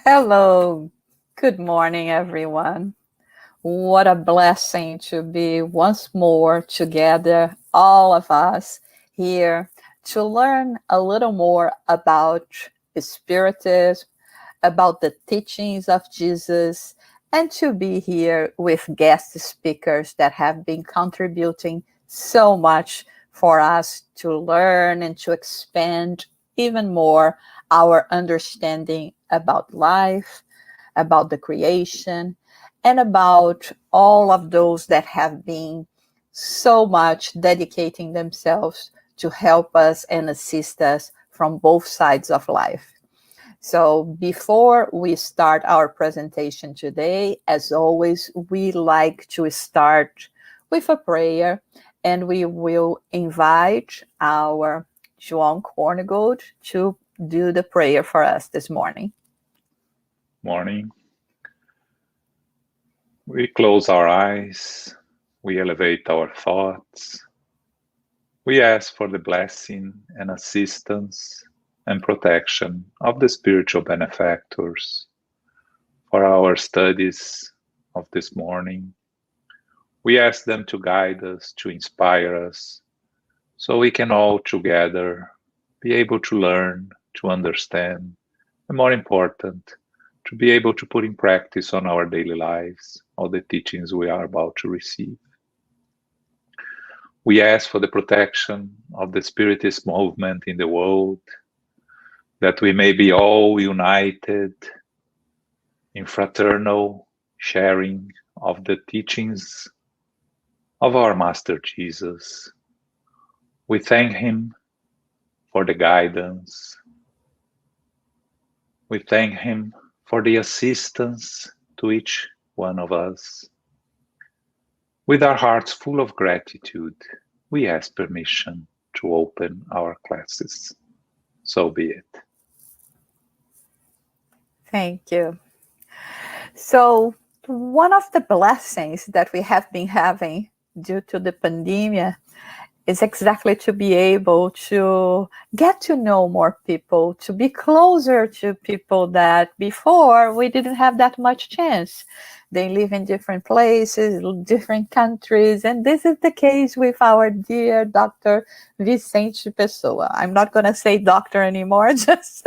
Hello, good morning, everyone. What a blessing to be once more together, all of us here, to learn a little more about Spiritism, about the teachings of Jesus, and to be here with guest speakers that have been contributing so much for us to learn and to expand even more our understanding about life, about the creation, and about all of those that have been so much dedicating themselves to help us and assist us from both sides of life. So before we start our presentation today, as always, we like to start with a prayer, and we will invite our João Cornigold to do the prayer for us this morning. Morning. We close our eyes, we elevate our thoughts, we ask for the blessing and assistance and protection of the spiritual benefactors for our studies of this morning. We ask them to guide us, to inspire us, so we can all together be able to learn, to understand, and more important, to be able to put in practice on our daily lives all the teachings we are about to receive. We ask for the protection of the Spiritist movement in the world, that we may be all united in fraternal sharing of the teachings of our Master Jesus. We thank him for the guidance. We thank him for the assistance to each one of us. With our hearts full of gratitude, we ask permission to open our classes. So be it. Thank you. So one of the blessings that we have been having due to the pandemic is exactly to be able to get to know more people, to be closer to people that before we didn't have that much chance. They live in different places, different countries, and this is the case with our dear Dr. Vicente Pessoa. I'm not going to say doctor anymore, just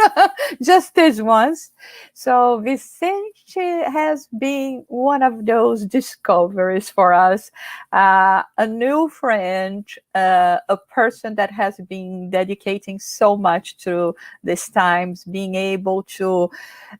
this once. So Vicente has been one of those discoveries for us, a new friend, a person that has been dedicating so much to these times, being able to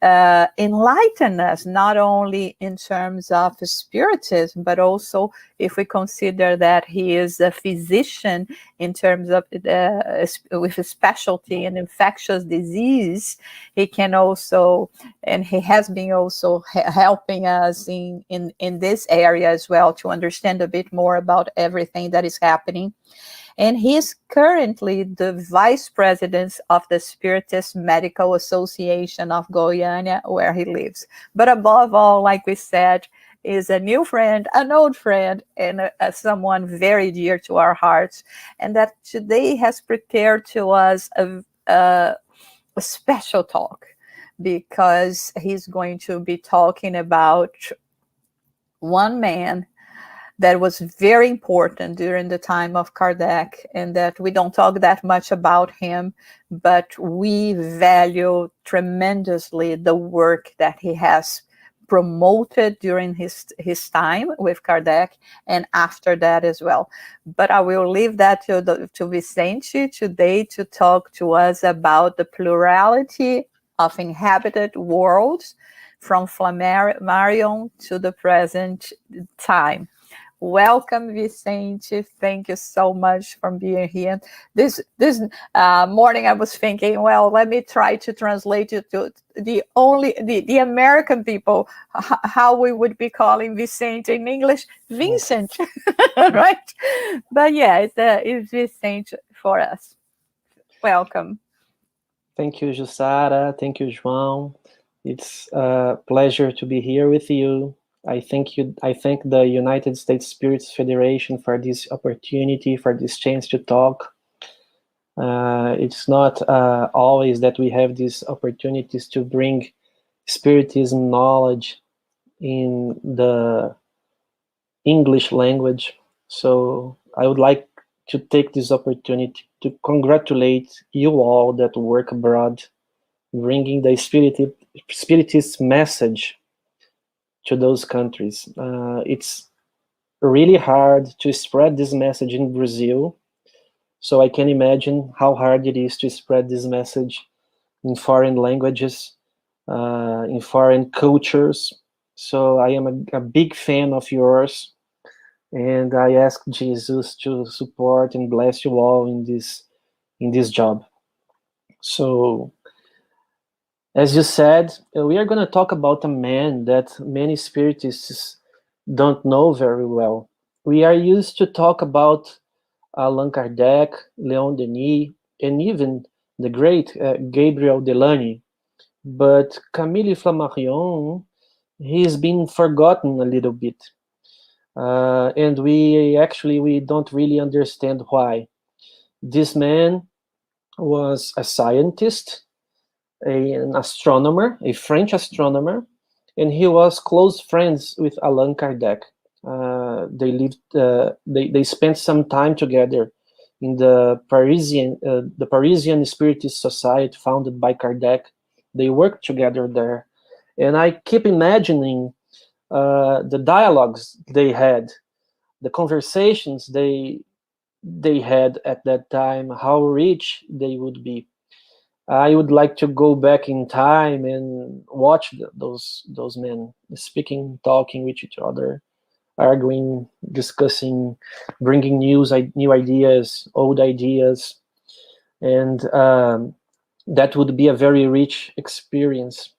enlighten us, not only in terms of spiritism, but also if we consider that he is a physician in terms of with a specialty in infectious disease, he can also, and he has been also helping us in this area as well to understand a bit more about everything that is happening. And he's currently the vice president of the Spiritist Medical Association of Goiânia, where he lives. But above all, like we said, is a new friend, an old friend, and someone very dear to our hearts. And that today has prepared to us a special talk, because he's going to be talking about one man that was very important during the time of Kardec, and that we don't talk that much about him, but we value tremendously the work that he has promoted during his time with Kardec and after that as well. But I will leave that to Vicente today to talk to us about the plurality of inhabited worlds from Flammarion to the present time. Welcome, Vicente. Thank you so much for being here. This morning I was thinking, well, let me try to translate it to the American people, how we would be calling Vicente in English, Vincent, right? But yeah, it's Vicente for us. Welcome. Thank you, Jussara. Thank you, João. It's a pleasure to be here with you. I thank the United States Spirits Federation for this opportunity, for this chance to talk. It's not always that we have these opportunities to bring Spiritism knowledge in the English language. So I would like to take this opportunity to congratulate you all that work abroad, bringing the Spiritist message to those countries. It's really hard to spread this message in Brazil, so I can imagine how hard it is to spread this message in foreign languages, in foreign cultures. So I am a big fan of yours, and I ask Jesus to support and bless you all in this job. So, as you said, we are going to talk about a man that many Spiritists don't know very well. We are used to talk about Allan Kardec, Leon Denis, and even the great Gabriel Delany. But Camille Flammarion, he's been forgotten a little bit. And we don't really understand why. This man was a scientist, an astronomer, a French astronomer, and he was close friends with Allan Kardec. They spent some time together in the Parisian Spiritist Society founded by Kardec. They worked together there, and I keep imagining the dialogues they had, the conversations they had at that time, how rich they would be. I would like to go back in time and watch those men speaking, talking with each other, arguing, discussing, bringing new ideas, old ideas, and that would be a very rich experience.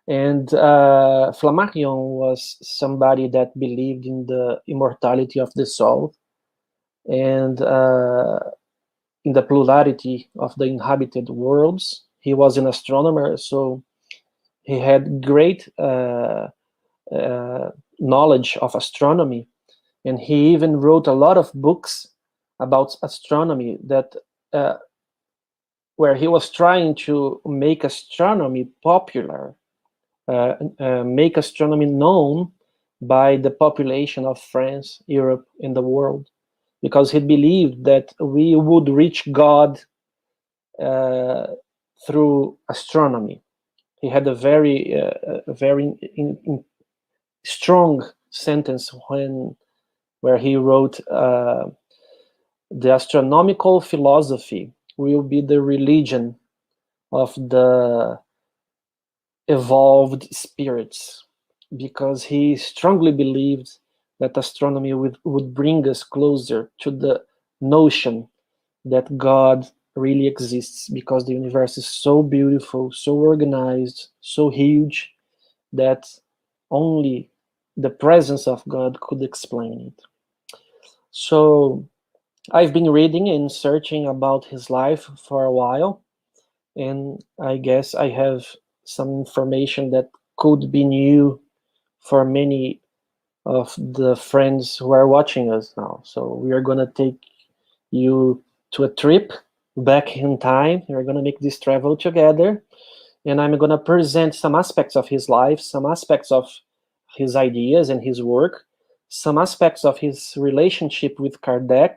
And Flammarion was somebody that believed in the immortality of the soul and in the plurality of the inhabited worlds. He was an astronomer, so he had great knowledge of astronomy, and he even wrote a lot of books about astronomy that where he was trying to make astronomy popular, make astronomy known by the population of France, Europe, and the world, because he believed that we would reach God through astronomy. He had a very strong sentence where he wrote, the astronomical philosophy will be the religion of the evolved spirits, because he strongly believed that astronomy would bring us closer to the notion that God really exists, because the universe is so beautiful, so organized, so huge, that only the presence of God could explain it. So I've been reading and searching about his life for a while, and I guess I have some information that could be new for many of the friends who are watching us now. So we are going to take you to a trip back in time. We're going to make this travel together, and I'm going to present some aspects of his life, some aspects of his ideas and his work, some aspects of his relationship with Kardec,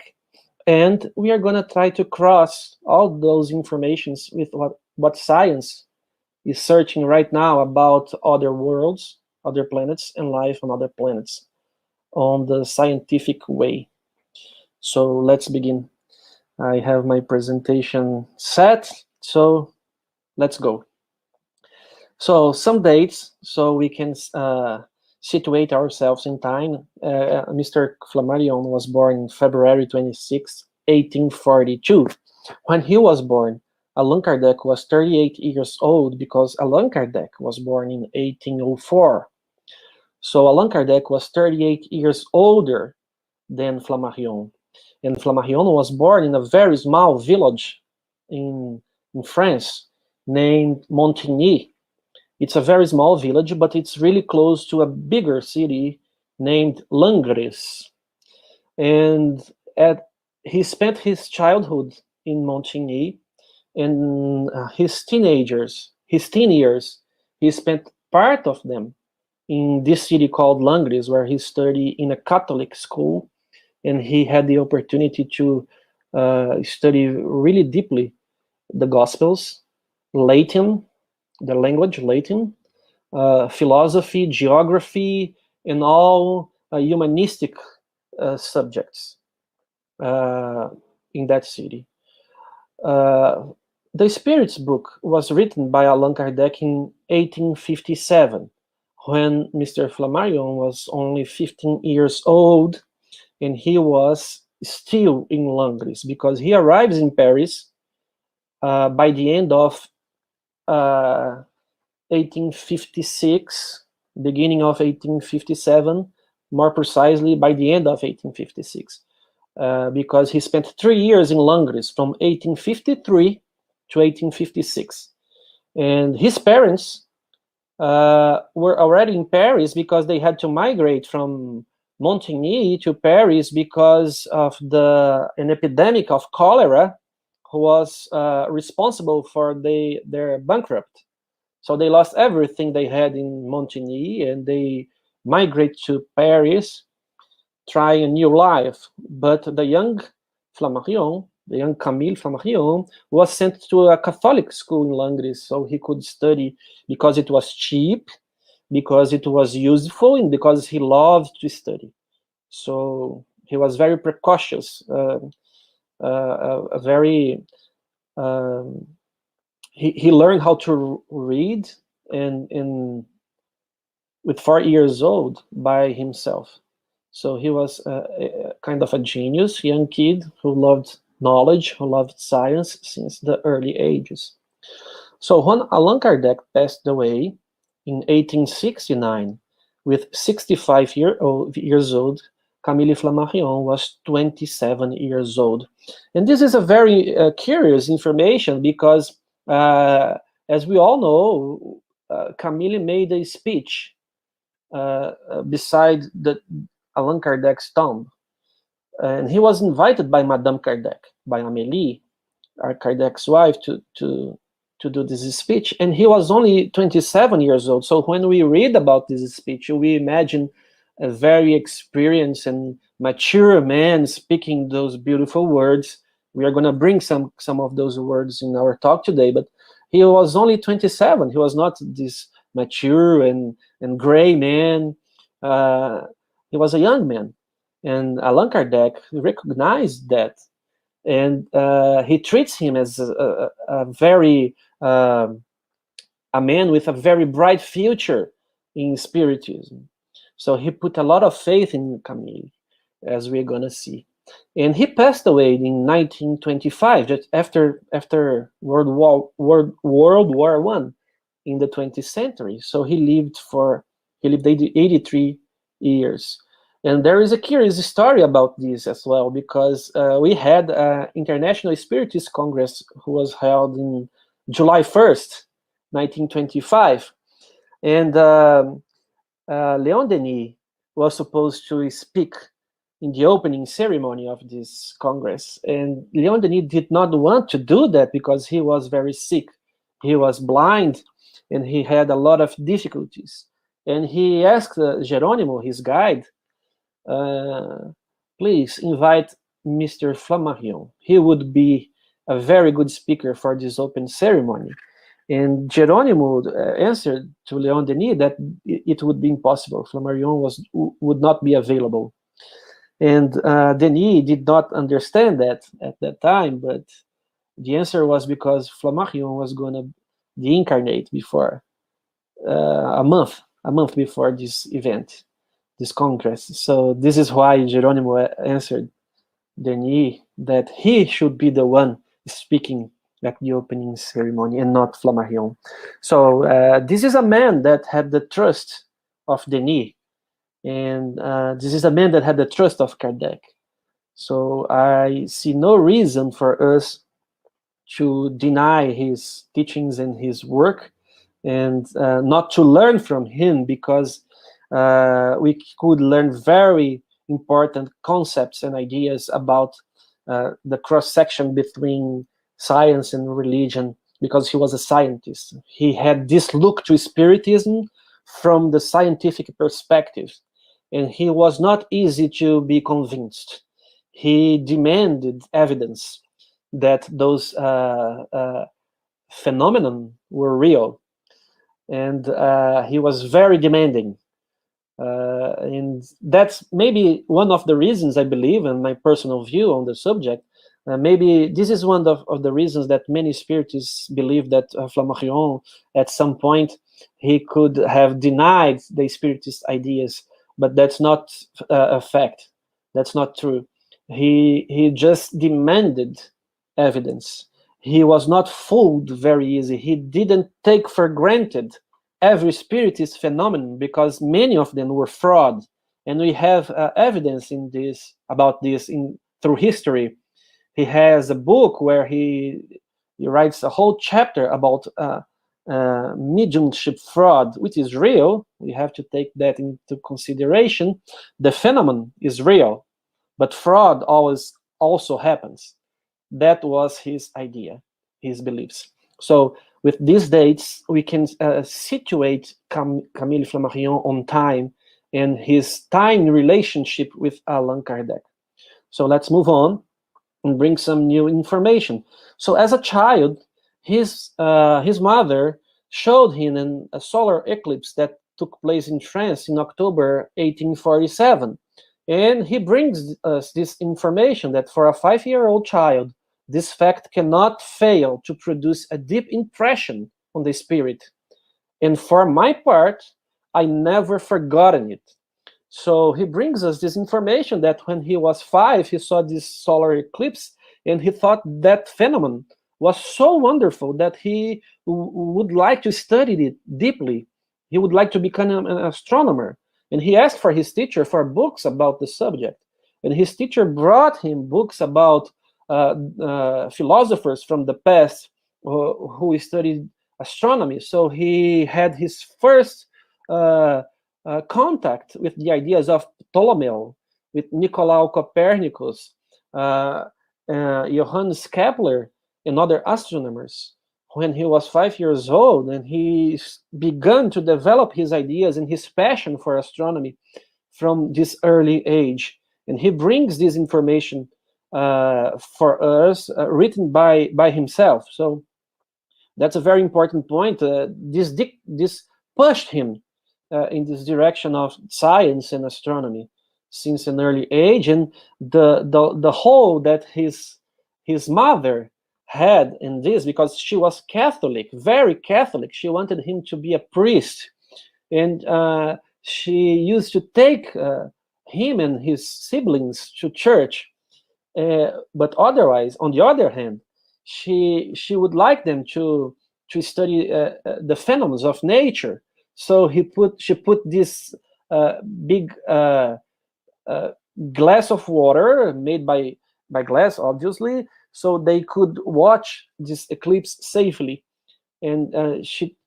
and we are going to try to cross all those informations with what science is searching right now about other worlds, other planets, and life on other planets on the scientific way. So let's begin. I have my presentation set, so let's go. So some dates, so we can situate ourselves in time. Mr. Flammarion was born on February 26, 1842. When he was born, Allan Kardec was 38 years old, because Allan Kardec was born in 1804. So Allan Kardec was 38 years older than Flammarion. And Flammarion was born in a very small village in France named Montigny. It's a very small village, but it's really close to a bigger city named Langres. And he spent his childhood in Montigny, and his teen years, he spent part of them in this city called Langres, where he studied in a Catholic school, and he had the opportunity to study really deeply the Gospels, Latin, the language Latin, philosophy, geography, and all humanistic subjects in that city. The Spirits book was written by Allan Kardec in 1857, when Mr. Flammarion was only 15 years old, and he was still in Langres, because he arrives in Paris by the end of 1856, beginning of 1857, more precisely by the end of 1856, because he spent 3 years in Langres from 1853 to 1856. And his parents were already in Paris because they had to migrate from Montigny to Paris because of an epidemic of cholera who was responsible for their bankrupt. So they lost everything they had in Montigny, and they migrate to Paris, try a new life. But the young Flammarion, the young Camille Flammarion, was sent to a Catholic school in Langres so he could study, because it was cheap, because it was useful, and because he loved to study. So he was very precautious, he learned how to read and with 4 years old by himself. So he was a kind of a genius, young kid who loved knowledge, who loved science since the early ages. So when Allan Kardec passed away in 1869, with 65 years old, Camille Flammarion was 27 years old. And this is a very curious information because, as we all know, Camille made a speech beside Allan Kardec's tomb. And he was invited by Madame Kardec, by Amélie, Kardec's wife, to do this speech. And he was only 27 years old. So when we read about this speech, we imagine a very experienced and mature man speaking those beautiful words. We are going to bring some of those words in our talk today, but he was only 27. He was not this mature and gray man. He was a young man. And Allan Kardec recognized that. And he treats him as a man with a very bright future in Spiritism. So he put a lot of faith in Camille, as we're going to see. And he passed away in 1925, just after World War I in the 20th century. So he lived 83 years. And there is a curious story about this as well, because we had an International Spiritist Congress who was held in July 1st, 1925. And Leon Denis was supposed to speak in the opening ceremony of this Congress. And Leon Denis did not want to do that because he was very sick. He was blind and he had a lot of difficulties. And he asked Geronimo, his guide, please invite Mr. Flammarion. He would be a very good speaker for this open ceremony. And Geronimo answered to Leon Denis that it would be impossible. Flammarion would not be available. And Denis did not understand that at that time, but the answer was because Flammarion was going to deincarnate before a month before this event, this Congress. So this is why Geronimo answered Denis that he should be the one speaking at the opening ceremony and not Flammarion. So this is a man that had the trust of Denis, and this is a man that had the trust of Kardec. So I see no reason for us to deny his teachings and his work, and not to learn from him, because we could learn very important concepts and ideas about the cross-section between science and religion, because he was a scientist. He had this look to Spiritism from the scientific perspective, and he was not easy to be convinced. He demanded evidence that those phenomena were real, and he was very demanding. And that's maybe one of the reasons, I believe, and my personal view on the subject, maybe this is one of the reasons that many spiritists believe that Flammarion, at some point, he could have denied the spiritist ideas, but that's not a fact. That's not true. He just demanded evidence. He was not fooled very easy. He didn't take for granted every spiritist phenomenon, because many of them were fraud, and we have evidence in this about this through history. He has a book where he writes a whole chapter about mediumship fraud, which is real. We have to take that into consideration. The phenomenon is real, but fraud always also happens. That was his idea, his beliefs. So with these dates, we can situate Camille Flammarion on time and his time relationship with Allan Kardec. So let's move on and bring some new information. So as a child, his mother showed him a solar eclipse that took place in France in October 1847. And he brings us this information that for a 5-year-old child, this fact cannot fail to produce a deep impression on the spirit. And for my part, I never forgotten it. So he brings us this information that when he was 5, he saw this solar eclipse, and he thought that phenomenon was so wonderful that he would like to study it deeply. He would like to become an astronomer. And he asked for his teacher for books about the subject. And his teacher brought him books about philosophers from the past who studied astronomy. So he had his first contact with the ideas of Ptolemy, with Nicolaus Copernicus, Johannes Kepler, and other astronomers when he was 5 years old, and he began to develop his ideas and his passion for astronomy from this early age. And he brings this information for us, written by himself. So that's a very important point. This pushed him in this direction of science and astronomy since an early age, and the hold that his mother had in this, because she was Catholic, very Catholic. She wanted him to be a priest, and she used to take him and his siblings to church. But otherwise, on the other hand, she would like them to study the phenomena of nature. So she put this big glass of water made by glass, obviously, so they could watch this eclipse safely. And she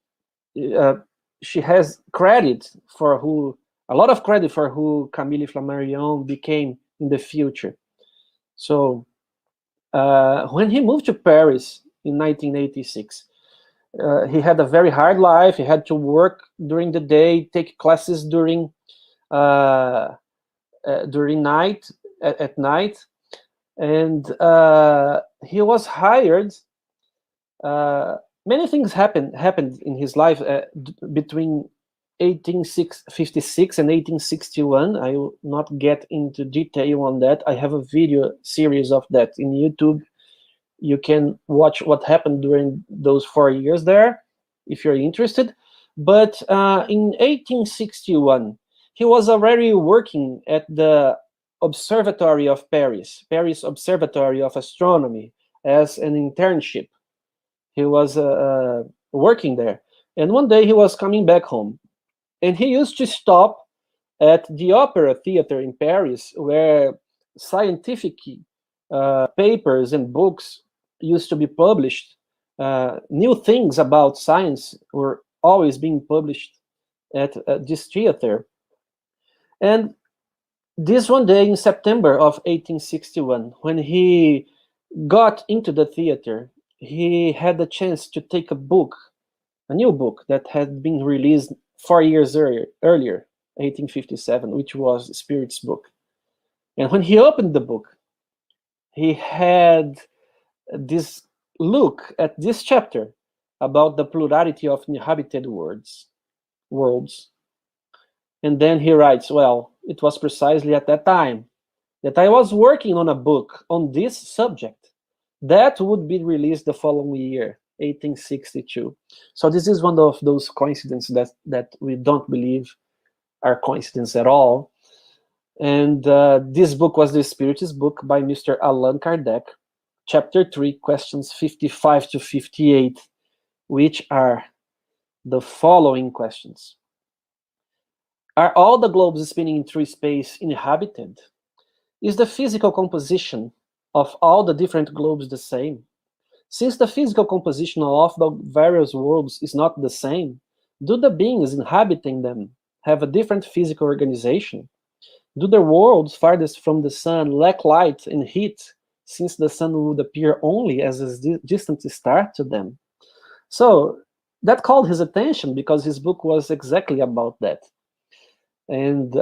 has credit for a lot of credit for who Camille Flammarion became in the future. So when he moved to Paris in 1986, he had a very hard life. He had to work during the day, take classes during night, at night, and he was hired. Many things happened in his life between 1856 and 1861. I will not get into detail on that. I have a video series of that in YouTube. You can watch what happened during those 4 years there, if you're interested. But in 1861, he was already working at the Observatory of Paris Observatory of Astronomy, as an internship. He was working there. And one day he was coming back home. And he used to stop at the Opera Theater in Paris, where scientific papers and books used to be published. New things about science were always being published at this theater. And this one day in September of 1861, when he got into the theater, he had the chance to take a new book that had been released 4 years earlier, 1857, which was Spirit's book. And when he opened the book, he had this look at this chapter about the plurality of inhabited worlds. And then he writes, well, it was precisely at that time that I was working on a book on this subject that would be released the following year, 1862. So this is one of those coincidences that we don't believe are coincidence at all. And this book was the Spiritist book by Mr. Allan Kardec, chapter 3, questions 55 to 58, which are the following questions. Are all the globes spinning through space inhabited? Is the physical composition of all the different globes the same? Since the physical composition of the various worlds is not the same, do the beings inhabiting them have a different physical organization? Do the worlds farthest from the sun lack light and heat, since the sun would appear only as a distant star to them? So that called his attention because his book was exactly about that. And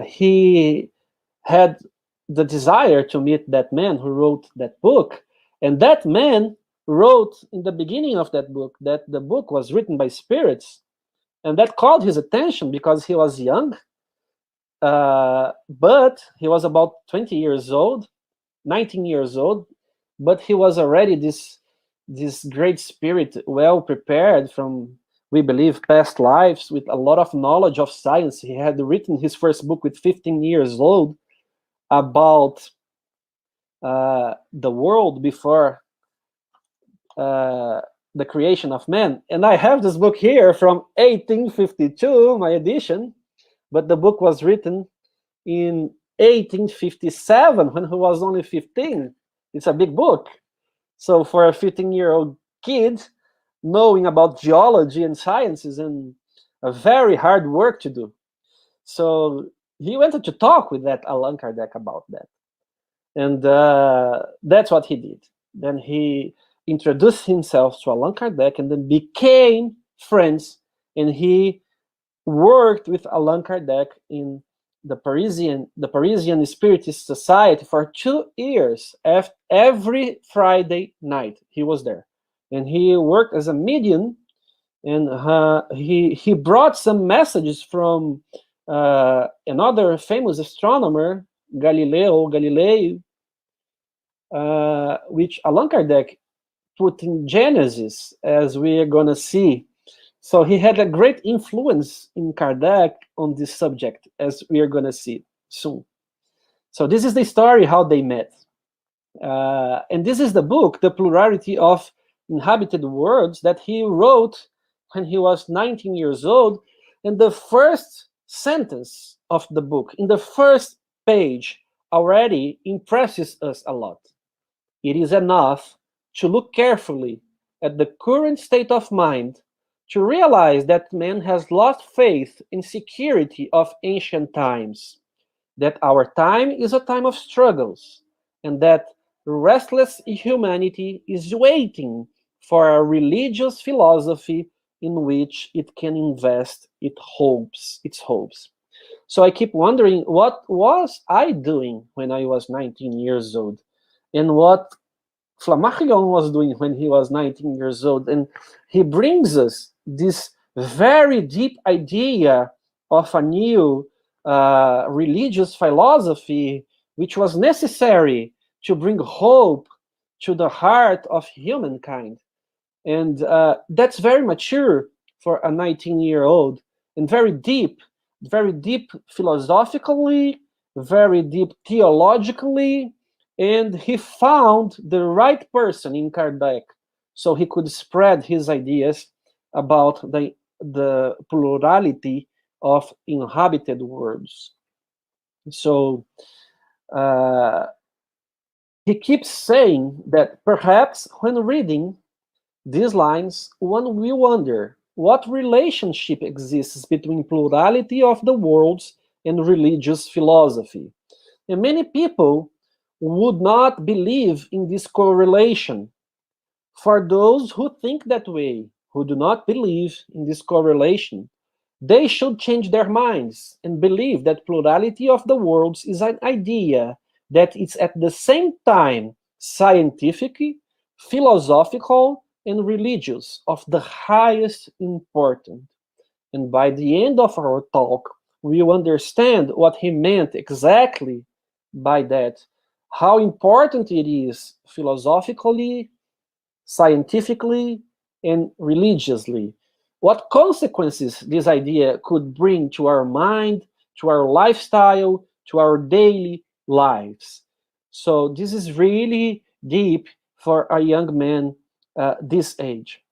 he had the desire to meet that man who wrote that book. And that man wrote in the beginning of that book that the book was written by spirits. And that called his attention because he was young, but he was about 20 years old, 19 years old, but he was already this great spirit, well prepared from, we believe, past lives, with a lot of knowledge of science. He had written his first book with 15 years old about the world before the creation of man. And I have this book here from 1852, my edition, but the book was written in 1857 when he was only 15. It's a big book. So for a 15-year-old kid, knowing about geology and sciences and a very hard work to do. So he wanted to talk with that Allan Kardec about that. And that's what he did. Then he introduced himself to Allan Kardec and then became friends. And he worked with Allan Kardec in the Parisian Spiritist Society for 2 years. Every Friday night he was there. And he worked as a medium, and he brought some messages from another famous astronomer, Galilei, which Allan Kardec put in Genesis, as we are going to see. So he had a great influence in Kardec on this subject, as we are going to see soon. So this is the story how they met. And this is the book, The Plurality of Inhabited Worlds, that he wrote when he was 19 years old. And the first sentence of the book, in the first page, already impresses us a lot. It is enough to look carefully at the current state of mind to realize that man has lost faith in security of ancient times, that our time is a time of struggles, and that restless humanity is waiting for a religious philosophy in which it can invest its hopes. So I keep wondering, what was I doing when I was 19 years old? And what Flammarion was doing when he was 19 years old? And he brings us this very deep idea of a new religious philosophy, which was necessary to bring hope to the heart of humankind. And that's very mature for a 19-year-old, and very deep philosophically, very deep theologically. And he found the right person in Kardec, so he could spread his ideas about the plurality of inhabited worlds. So he keeps saying that perhaps when reading these lines, one will wonder what relationship exists between plurality of the worlds and religious philosophy. And many people would not believe in this correlation. For those who think that way, who do not believe in this correlation, They should change their minds and believe that plurality of the worlds is an idea that is at the same time scientific, philosophical, and religious of the highest importance. And by the end of our talk, we will understand what he meant exactly by that, how important it is philosophically, scientifically, and religiously. What consequences this idea could bring to our mind, to our lifestyle, to our daily lives. So this is really deep for a young man this age.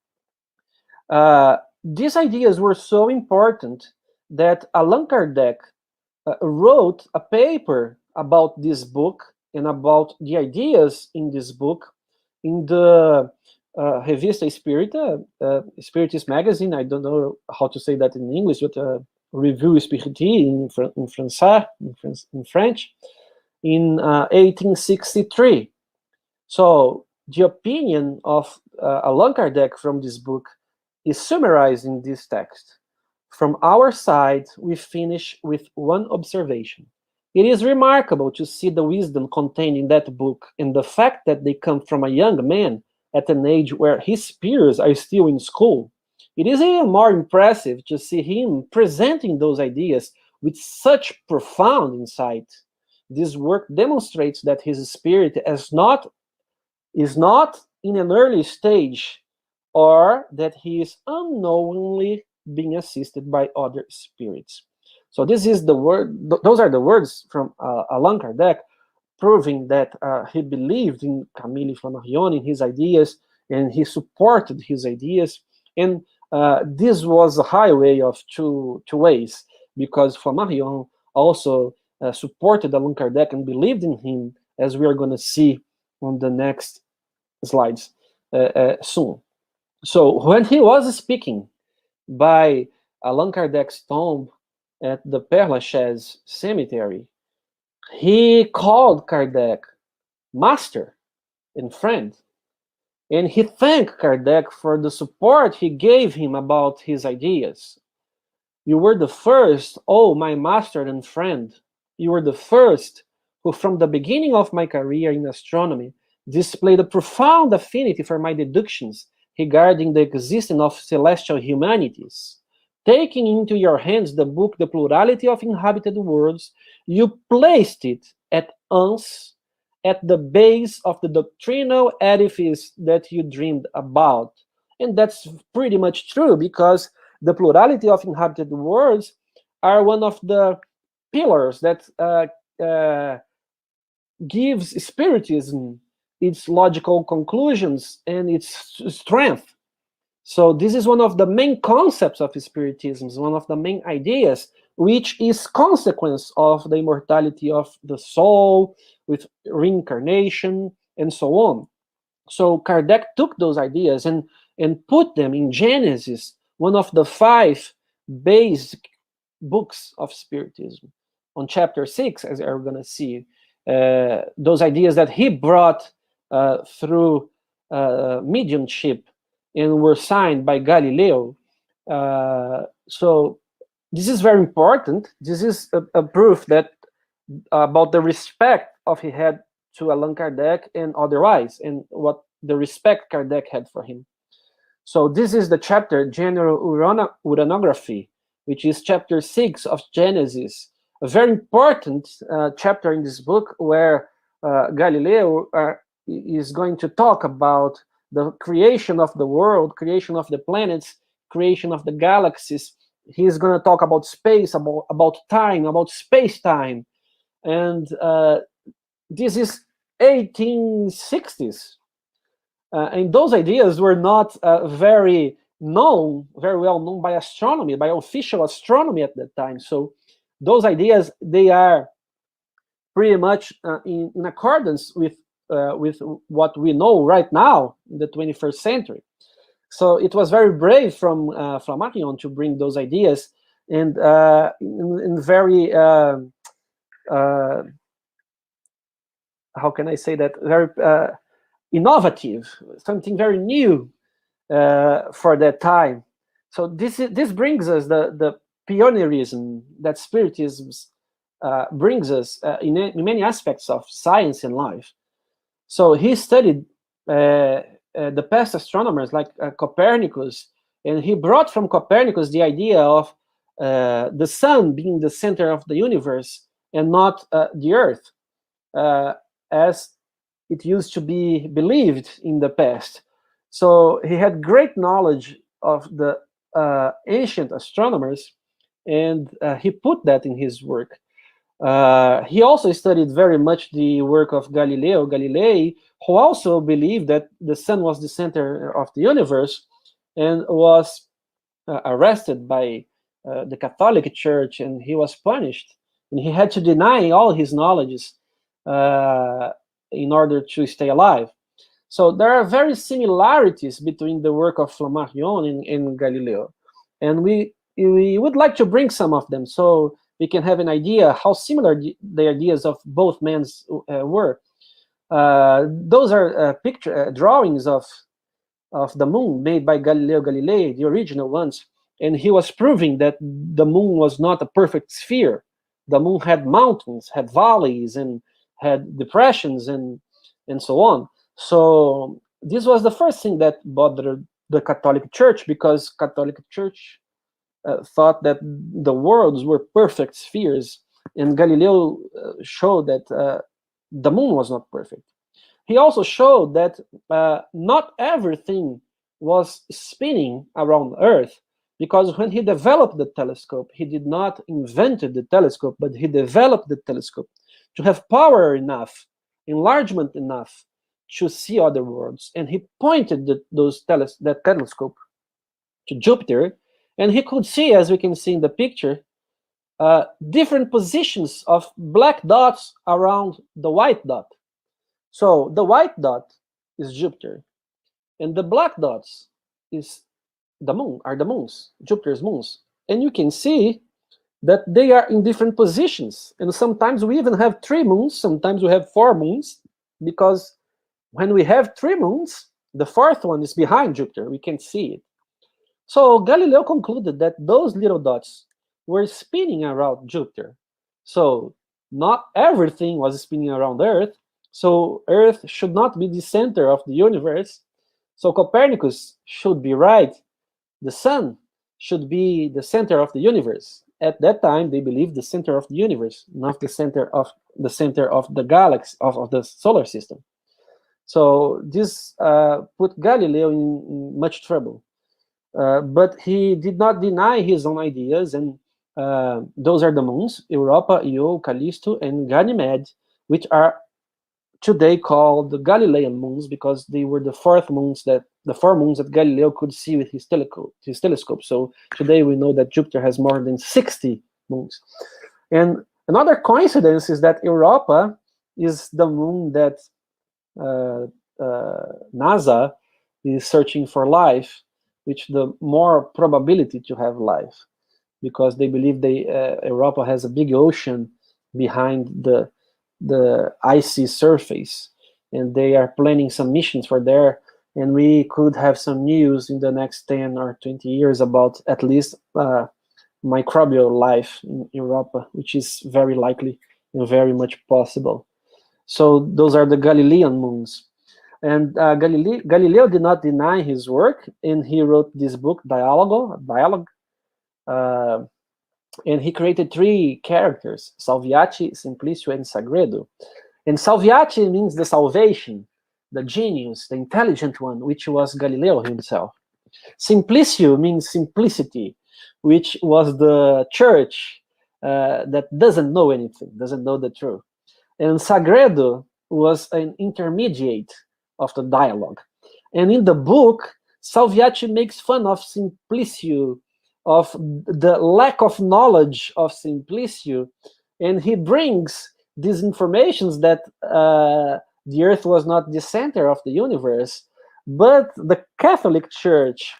These ideas were so important that Allan Kardec wrote a paper about this book and about the ideas in this book in the Revista Espírita, Spiritist magazine. I don't know how to say that in English, but Revue Spiritique in French, in 1863. So the opinion of Allan Kardec from this book is summarized in this text. From our side, we finish with one observation. It is remarkable to see the wisdom contained in that book and the fact that they come from a young man at an age where his peers are still in school. It is even more impressive to see him presenting those ideas with such profound insight. This work demonstrates that his spirit is not in an early stage, or that he is unknowingly being assisted by other spirits. So this is the word; those are the words from Allan Kardec, proving that he believed in Camille Flammarion, in his ideas, and he supported his ideas. And this was a highway of two ways, because Flammarion also supported Allan Kardec and believed in him, as we are going to see on the next slides soon. So when he was speaking by Allan Kardec's tomb at the Père Lachaise cemetery, he called Kardec master and friend, and he thanked Kardec for the support he gave him about his ideas. You were the first, oh, my master and friend. You were the first who, from the beginning of my career in astronomy, displayed a profound affinity for my deductions regarding the existence of celestial humanities. Taking into your hands the book The Plurality of Inhabited Worlds, you placed it at once at the base of the doctrinal edifice that you dreamed about. And that's pretty much true, because the plurality of inhabited worlds are one of the pillars that gives Spiritism its logical conclusions and its strength. So this is one of the main concepts of Spiritism, one of the main ideas, which is consequence of the immortality of the soul, with reincarnation, and so on. So Kardec took those ideas and put them in Genesis, one of the 5 basic books of Spiritism. On chapter 6, as we're going to see, those ideas that he brought through mediumship and were signed by Galileo. So this is very important. This is a proof that about the respect of he had to Allan Kardec and otherwise, and what the respect Kardec had for him. So this is the chapter, General Uranography, which is chapter 6 of Genesis, a very important chapter in this book, where Galileo is going to talk about the creation of the world, creation of the planets, creation of the galaxies. He's going to talk about space, about time, about space-time. And this is 1860s. And those ideas were not very well known by astronomy, by official astronomy at that time. So those ideas, they are pretty much in accordance with what we know right now in the 21st century. So it was very brave from Flammarion to bring those ideas, and in very how can I say that, very innovative, something very new for that time. So this brings us the pioneerism that Spiritism brings us in many aspects of science and life. So he studied the past astronomers like Copernicus, and he brought from Copernicus the idea of the sun being the center of the universe and not the earth, as it used to be believed in the past. So he had great knowledge of the ancient astronomers, and he put that in his work. He also studied very much the work of Galileo Galilei, who also believed that the sun was the center of the universe, and was arrested by the Catholic Church, and he was punished, and he had to deny all his knowledges in order to stay alive. So there are very similarities between the work of Flammarion and Galileo, and we would like to bring some of them so we can have an idea how similar the ideas of both men were. Those are drawings of the moon made by Galileo Galilei, the original ones, and he was proving that the moon was not a perfect sphere. The moon had mountains, had valleys, and had depressions, and so on. So this was the first thing that bothered the Catholic Church, because Catholic Church thought that the worlds were perfect spheres, and Galileo showed that the moon was not perfect. He also showed that not everything was spinning around Earth, because when he developed the telescope, he did not invent the telescope, but he developed the telescope to have power enough, enlargement enough to see other worlds. And he pointed that telescope to Jupiter, and he could see, as we can see in the picture, different positions of black dots around the white dot. So the white dot is Jupiter, and the black dots is the moon, are the moons, Jupiter's moons. And you can see that they are in different positions. And sometimes we even have 3 moons, sometimes we have 4 moons, because when we have 3 moons, the 4th one is behind Jupiter, we can't see it. So Galileo concluded that those little dots were spinning around Jupiter. So not everything was spinning around Earth, so Earth should not be the center of the universe. So Copernicus should be right. The sun should be the center of the universe. At that time, they believed the center of the universe, not the center of the galaxy, of the solar system. So this put Galileo in much trouble. But he did not deny his own ideas, and those are the moons, Europa, Io, Callisto, and Ganymede, which are today called the Galilean moons, because they were the 4 moons that Galileo could see with his telescope. So today we know that Jupiter has more than 60 moons. And another coincidence is that Europa is the moon that NASA is searching for life, which the more probability to have life, because they believe Europa has a big ocean behind the icy surface, and they are planning some missions for there, and we could have some news in the next 10 or 20 years about at least microbial life in Europa, which is very likely and very much possible. So those are the Galilean moons. And Galileo did not deny his work, and he wrote this book, Dialogue, and he created 3 characters, Salviati, Simplicio, and Sagredo. And Salviati means the salvation, the genius, the intelligent one, which was Galileo himself. Simplicio means simplicity, which was the church that doesn't know anything, doesn't know the truth. And Sagredo was an intermediate of the dialogue. And in the book, Salviati makes fun of Simplicio, of the lack of knowledge of Simplicio, and he brings these informations that the Earth was not the center of the universe, but the Catholic Church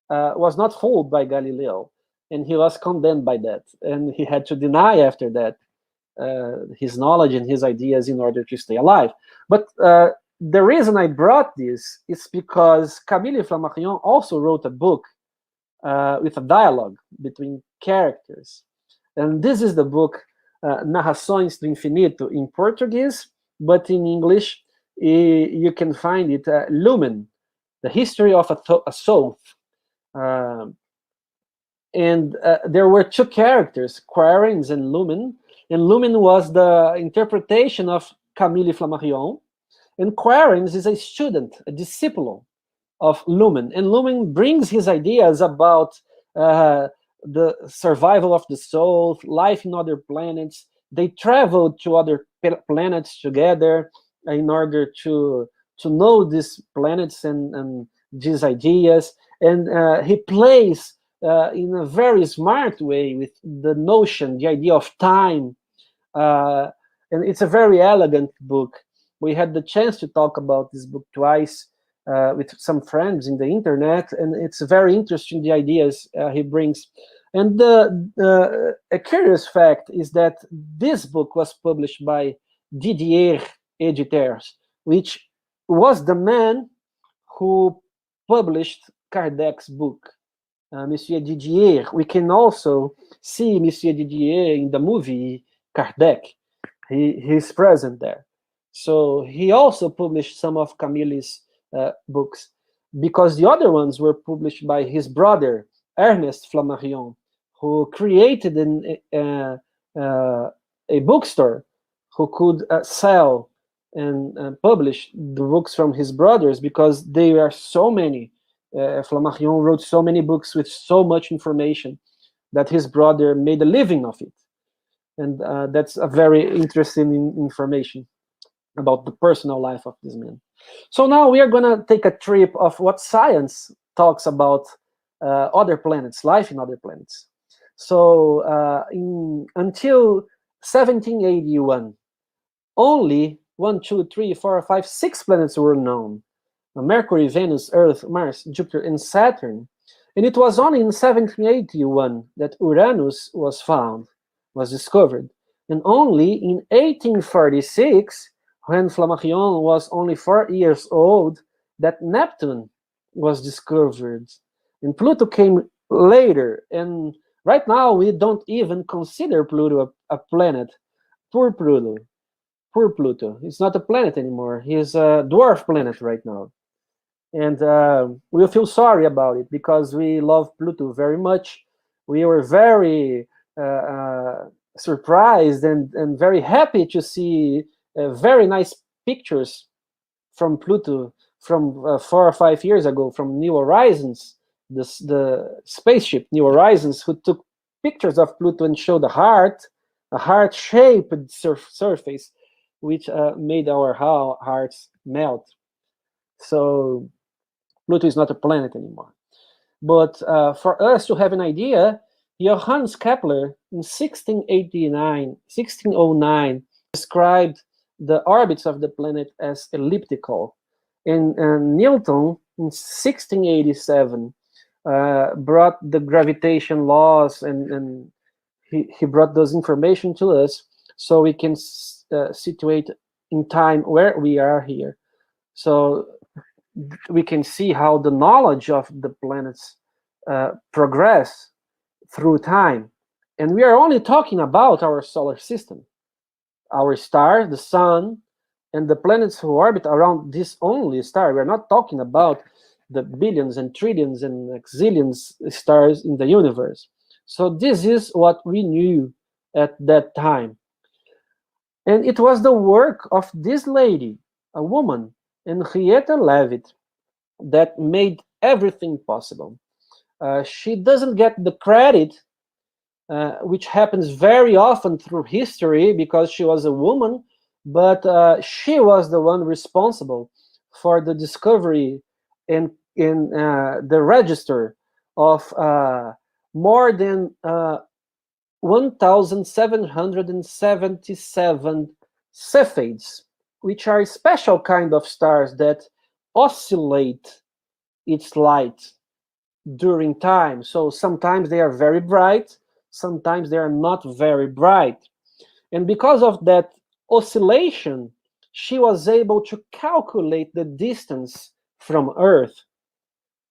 was not fooled by Galileo, and he was condemned by that, and he had to deny after that his knowledge and his ideas in order to stay alive. But the reason I brought this is because Camille Flammarion also wrote a book with a dialogue between characters. And this is the book, Narrações do Infinito, in Portuguese, but in English, you can find it, Lumen, The History of a Soul. And there were two characters, Quarens and Lumen was the interpretation of Camille Flammarion, and Quarens is a student, a disciple of Lumen, and Lumen brings his ideas about the survival of the soul, life in other planets. They travel to other planets together in order to know these planets and these ideas, and he plays in a very smart way with the notion, the idea of time, and it's a very elegant book. We had the chance to talk about this book twice with some friends in the internet, and it's very interesting, the ideas he brings. And a curious fact is that this book was published by Didier Editeurs, which was the man who published Kardec's book. Monsieur Didier. We can also see Monsieur Didier in the movie Kardec. He's present there. So he also published some of Camille's books, because the other ones were published by his brother, Ernest Flammarion, who created a bookstore who could sell and publish the books from his brothers, because there are so many. Flammarion wrote so many books with so much information that his brother made a living of it. And that's a very interesting information about the personal life of this man. So now we are going to take a trip of what science talks about other planets, life in other planets. So until 1781, only 1, 2, 3, 4, 5, 6 planets were known. Mercury, Venus, Earth, Mars, Jupiter, and Saturn. And it was only in 1781 that Uranus was discovered. And only in 1846, when Flammarion was only 4 years old, that Neptune was discovered. And Pluto came later. And right now, we don't even consider Pluto a planet. Poor Pluto. Poor Pluto. It's not a planet anymore. He's a dwarf planet right now. And we'll feel sorry about it, because we love Pluto very much. We were very surprised and very happy to see very nice pictures from Pluto from 4 or 5 years ago, from New Horizons, the spaceship New Horizons, who took pictures of Pluto and showed a heart-shaped surface, which made our hearts melt. So Pluto is not a planet anymore. But for us to have an idea, Johannes Kepler in 1609 described the orbits of the planet as elliptical. And Newton in 1687 brought the gravitation laws, and he brought those information to us so we can situate in time where we are here. So we can see how the knowledge of the planets progress through time. And we are only talking about our solar system, our star, the sun, and the planets who orbit around this only star. We're not talking about the billions and trillions and exillions stars in the universe. So this is what we knew at that time. And it was the work of this lady, a woman, Henrietta Leavitt, that made everything possible. She doesn't get the credit, which happens very often through history, because she was a woman, but she was the one responsible for the discovery in the register of more than 1,777 Cepheids, which are a special kind of stars that oscillate its light during time. So sometimes they are very bright, sometimes they are not very bright. And because of that oscillation, she was able to calculate the distance from Earth,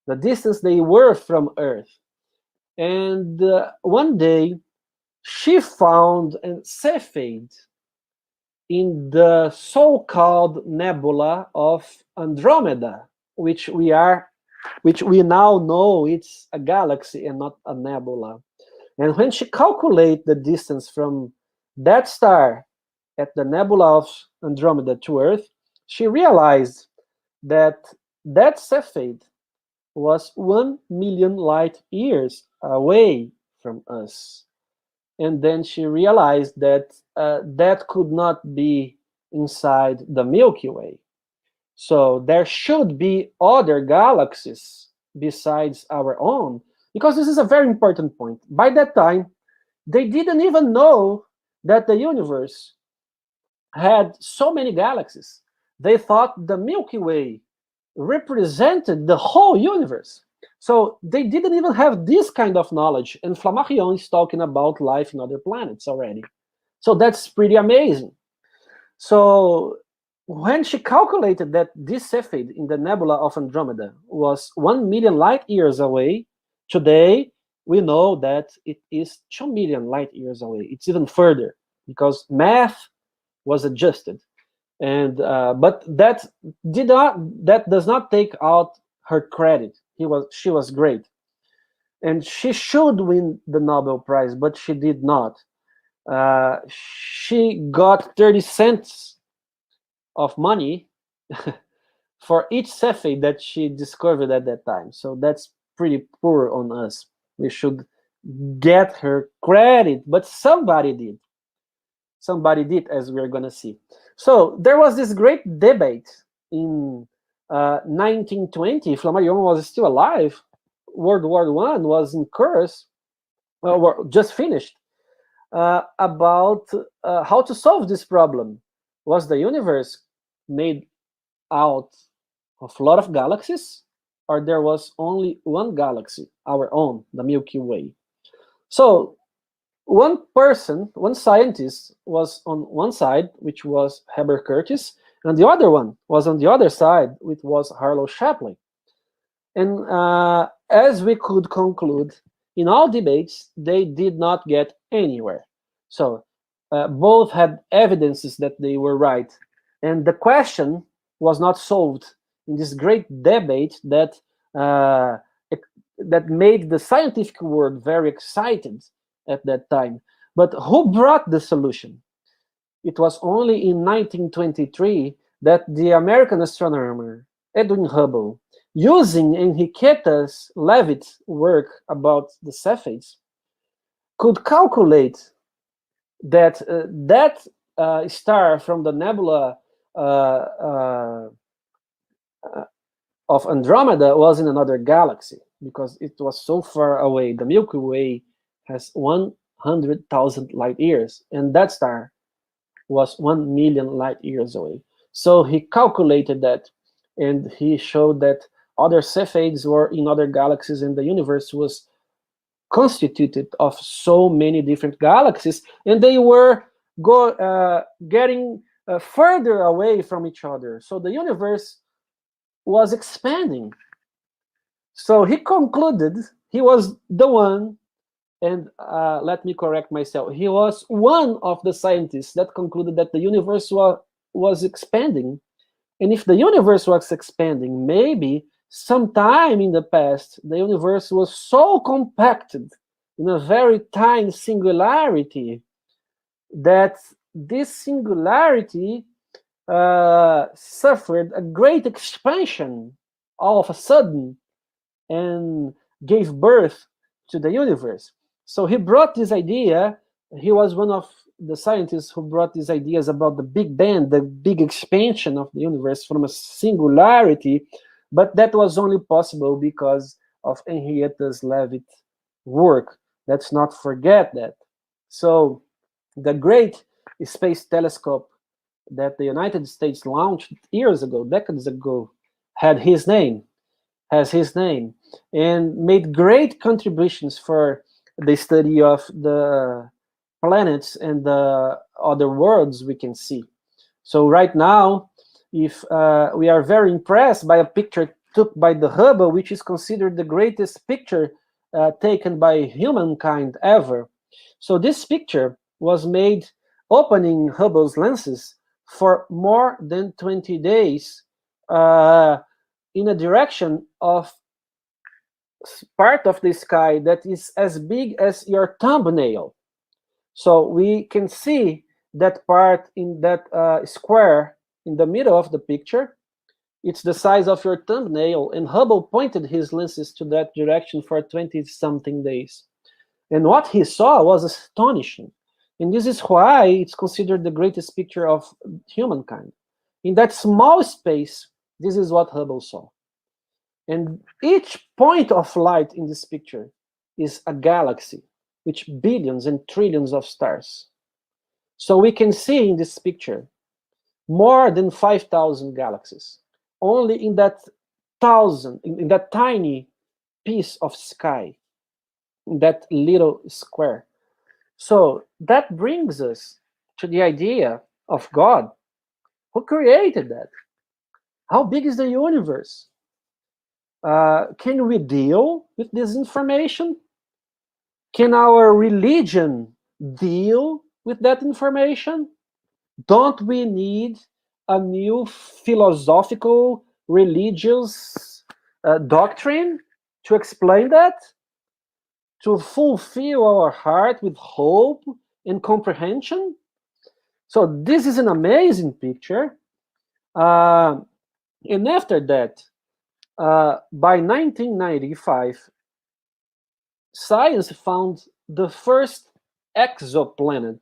the distance they were from Earth. And one day, she found a Cephid in the so-called nebula of Andromeda, which we now know it's a galaxy and not a nebula. And when she calculated the distance from that star at the nebula of Andromeda to Earth, she realized that that Cephid was 1 million light years away from us. And then she realized that that could not be inside the Milky Way. So there should be other galaxies besides our own, because this is a very important point. By that time, they didn't even know that the universe had so many galaxies. They thought the Milky Way represented the whole universe. So they didn't even have this kind of knowledge. And Flammarion is talking about life in other planets already. So that's pretty amazing. So when she calculated that this Cephid in the nebula of Andromeda was 1 million light years away, today we know that it is 2 million light years away. It's even further because math was adjusted. And but that does not take out her credit. She was great, and she should win the Nobel Prize, but she did not. She got 30 cents of money for each Cephid that she discovered at that time. So that's pretty poor on us. We should get her credit, but somebody did. Somebody did, as we're going to see. So there was this great debate in 1920. Flammarion was still alive. World War I was in course, just finished, about how to solve this problem. Was the universe made out of a lot of galaxies, or there was only one galaxy, our own, the Milky Way? So one scientist was on one side, which was Herbert Curtis, and the other one was on the other side, which was Harlow Shapley. And as we could conclude, in all debates, they did not get anywhere. So both had evidences that they were right. And the question was not solved in this great debate that made the scientific world very excited at that time. But who brought the solution? It was only in 1923 that the American astronomer Edwin Hubble, using Enriqueta Leavitt's work about the Cephids, could calculate that that star from the nebula of Andromeda was in another galaxy, because it was so far away. The Milky Way has 100,000 light years, and that star was 1 million light years away. So he calculated that, and he showed that other Cephids were in other galaxies, and the universe was constituted of so many different galaxies, and they were getting further away from each other. So the universe was expanding. So he concluded he was the one, and let me correct myself, he was one of the scientists that concluded that the universe was expanding. And if the universe was expanding, maybe sometime in the past, the universe was so compacted in a very tiny singularity that this singularity suffered a great expansion all of a sudden and gave birth to the universe. So he brought this idea. He was one of the scientists who brought these ideas about the Big Bang, the big expansion of the universe from a singularity, but that was only possible because of Henrietta Leavitt's work. Let's not forget that. So the great space telescope that the United States launched years ago, decades ago, has his name, and made great contributions for the study of the planets and the other worlds we can see. So right now, if we are very impressed by a picture took by the Hubble, which is considered the greatest picture taken by humankind ever. So this picture was made opening Hubble's lenses for more than 20 days in a direction of part of the sky that is as big as your thumbnail. So we can see that part in that square in the middle of the picture. It's the size of your thumbnail, and Hubble pointed his lenses to that direction for 20-something days. And what he saw was astonishing. And this is why it's considered the greatest picture of humankind. In that small space, this is what Hubble saw. And each point of light in this picture is a galaxy with billions and trillions of stars. So we can see in this picture more than 5,000 galaxies, only in that in that tiny piece of sky, in that little square. So that brings us to the idea of God. Who created that? How big is the universe? Can we deal with this information? Can our religion deal with that information? Don't we need a new philosophical, religious doctrine to explain that? To fulfill our heart with hope and comprehension? So this is an amazing picture. And after that, by 1995, science found the first exoplanet,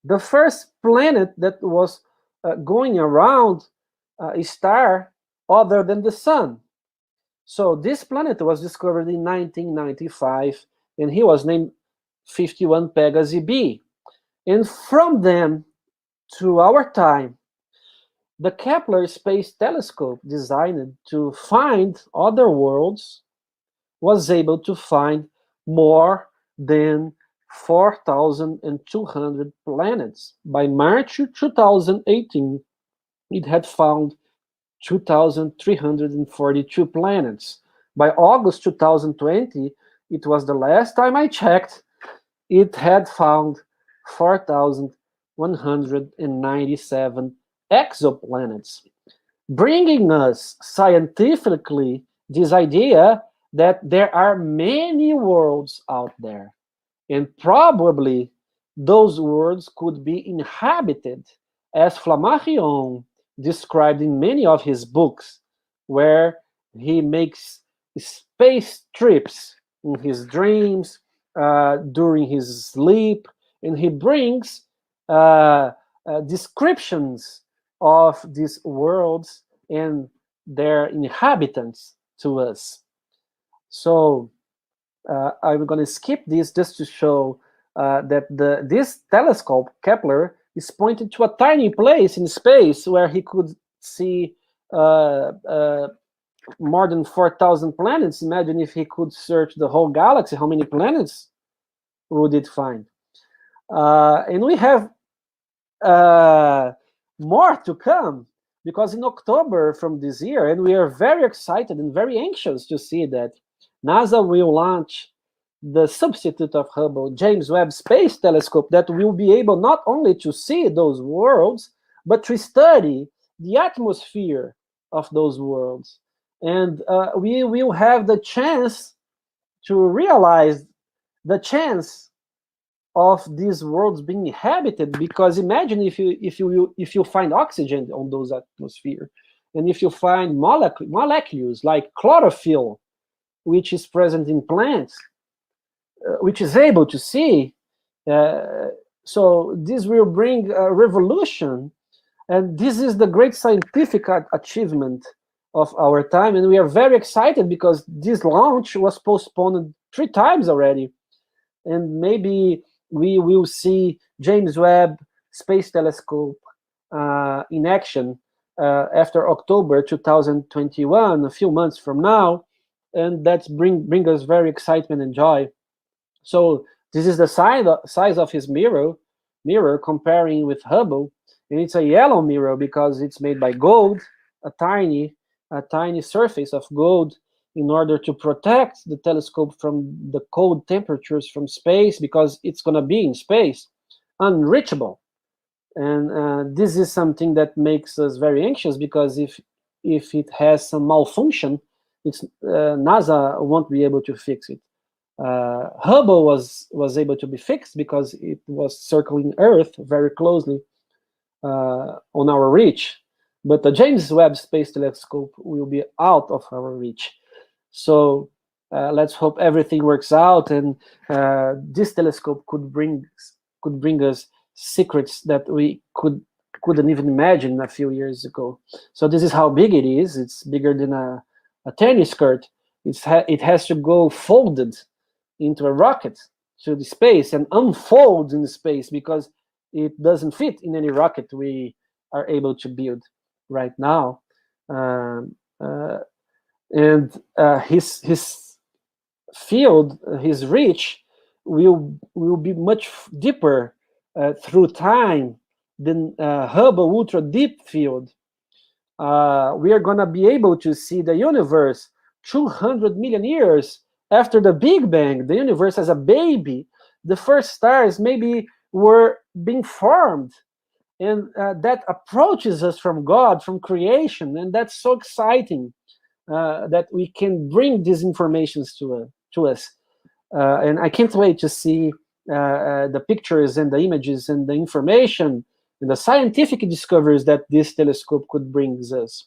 the first planet that was going around a star other than the sun. So this planet was discovered in 1995, and he was named 51 Pegasi b. And from then to our time, the Kepler Space Telescope, designed to find other worlds, was able to find more than 4,200 planets. By March 2018, it had found 2,342 planets. By August 2020, it was the last time I checked, it had found 4,197 exoplanets, bringing us scientifically this idea that there are many worlds out there, and probably those worlds could be inhabited, as Flammarion described in many of his books, where he makes space trips in his dreams, during his sleep, and he brings descriptions of these worlds and their inhabitants to us. So I'm going to skip this just to show that this telescope, Kepler, is pointed to a tiny place in space where he could see more than 4,000 planets. Imagine if he could search the whole galaxy, how many planets would it find? And we have more to come, because in October from this year, and we are very excited and very anxious to see that NASA will launch the substitute of Hubble, James Webb Space Telescope, that will be able not only to see those worlds, but to study the atmosphere of those worlds. And we will have the chance to realize the chance of these worlds being inhabited, because imagine if you find oxygen on those atmosphere, and if you find molecules like chlorophyll, which is present in plants, which is able to see. So this will bring a revolution, and this is the great scientific achievement of our time, and we are very excited because this launch was postponed 3 times already, and maybe we will see James Webb Space Telescope in action after October 2021, a few months from now, and that's bring us very excitement and joy. So this is the size of his mirror comparing with Hubble, and it's a yellow mirror because it's made by gold, a tiny surface of gold, in order to protect the telescope from the cold temperatures from space, because it's going to be in space, unreachable. And this is something that makes us very anxious, because if it has some malfunction, it's NASA won't be able to fix it. Hubble was able to be fixed because it was circling Earth very closely on our reach, but the James Webb Space Telescope will be out of our reach. So let's hope everything works out, and this telescope could bring us secrets that we couldn't even imagine a few years ago. So this is how big it is. It's bigger than a tennis court. It has to go folded into a rocket to the space and unfold in space, because it doesn't fit in any rocket we are able to build right now. And his field, his reach, will be much deeper through time than Hubble ultra deep field. We are going to be able to see the universe 200 million years after the Big Bang. The universe as a baby, the first stars maybe were being formed, and that approaches us from God, from creation, and that's so exciting that we can bring these informations to us. And I can't wait to see the pictures and the images and the information and the scientific discoveries that this telescope could bring us.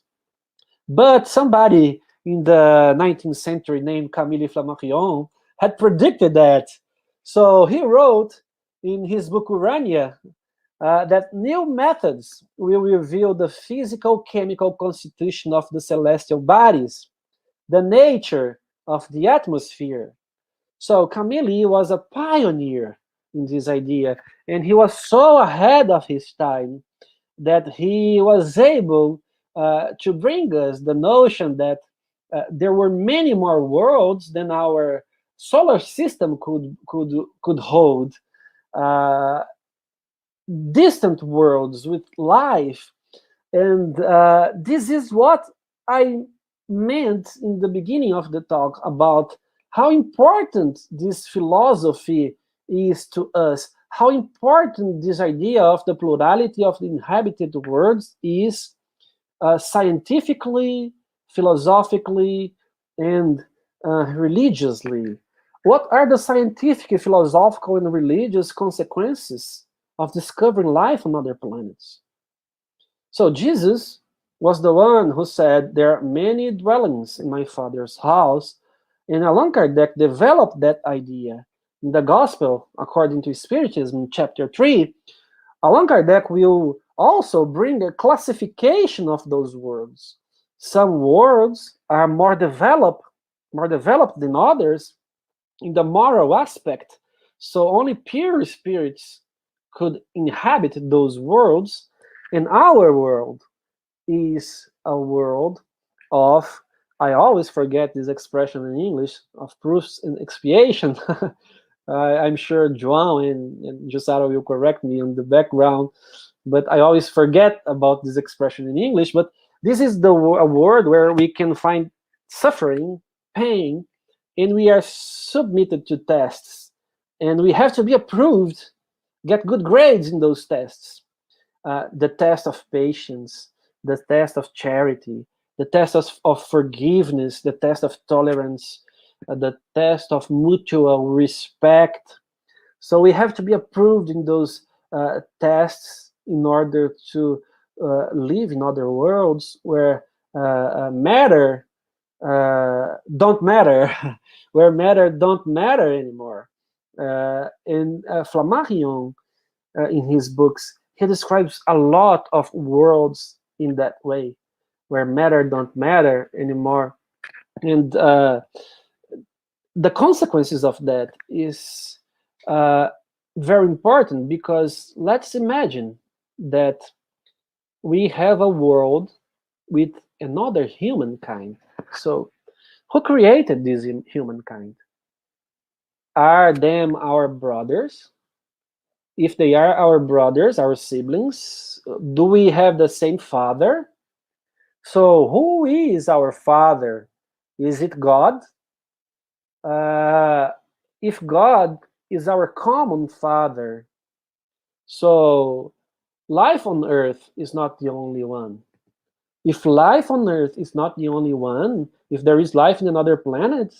But somebody in the 19th century named Camille Flammarion had predicted that. So he wrote in his book Urania that new methods will reveal the physical chemical constitution of the celestial bodies, the nature of the atmosphere. So Camille was a pioneer in this idea, and he was so ahead of his time that he was able to bring us the notion that there were many more worlds than our solar system could hold. Distant worlds with life. And this is what I meant in the beginning of the talk about how important this philosophy is to us, how important this idea of the plurality of the inhabited worlds is scientifically, philosophically, and religiously. What are the scientific, philosophical, and religious consequences of discovering life on other planets? So Jesus was the one who said, there are many dwellings in my Father's house, and Allan Kardec developed that idea. In the Gospel, according to Spiritism, chapter 3, Allan Kardec will also bring a classification of those worlds. Some worlds are more developed than others in the moral aspect, so only pure spirits could inhabit those worlds, and our world is a world of, I always forget this expression in English, of proofs and expiation. I'm sure João and Jussara will correct me in the background, but I always forget about this expression in English. But this is a word where we can find suffering, pain, and we are submitted to tests, and we have to be approved, get good grades in those tests. The test of patience, the test of charity, the test of forgiveness, the test of tolerance, the test of mutual respect. So we have to be approved in those tests in order to live in other worlds where matter don't matter, where matter don't matter anymore. And Flammarion, in his books, he describes a lot of worlds in that way, where matter don't matter anymore. And the consequences of that is very important, because let's imagine that we have a world with another humankind. So who created this humankind? Are them our brothers? If they are our brothers, our siblings, do we have the same father? So who is our father? Is it God? If God is our common Father, so life on Earth is not the only one. If life on Earth is not the only one, if there is life in another planet,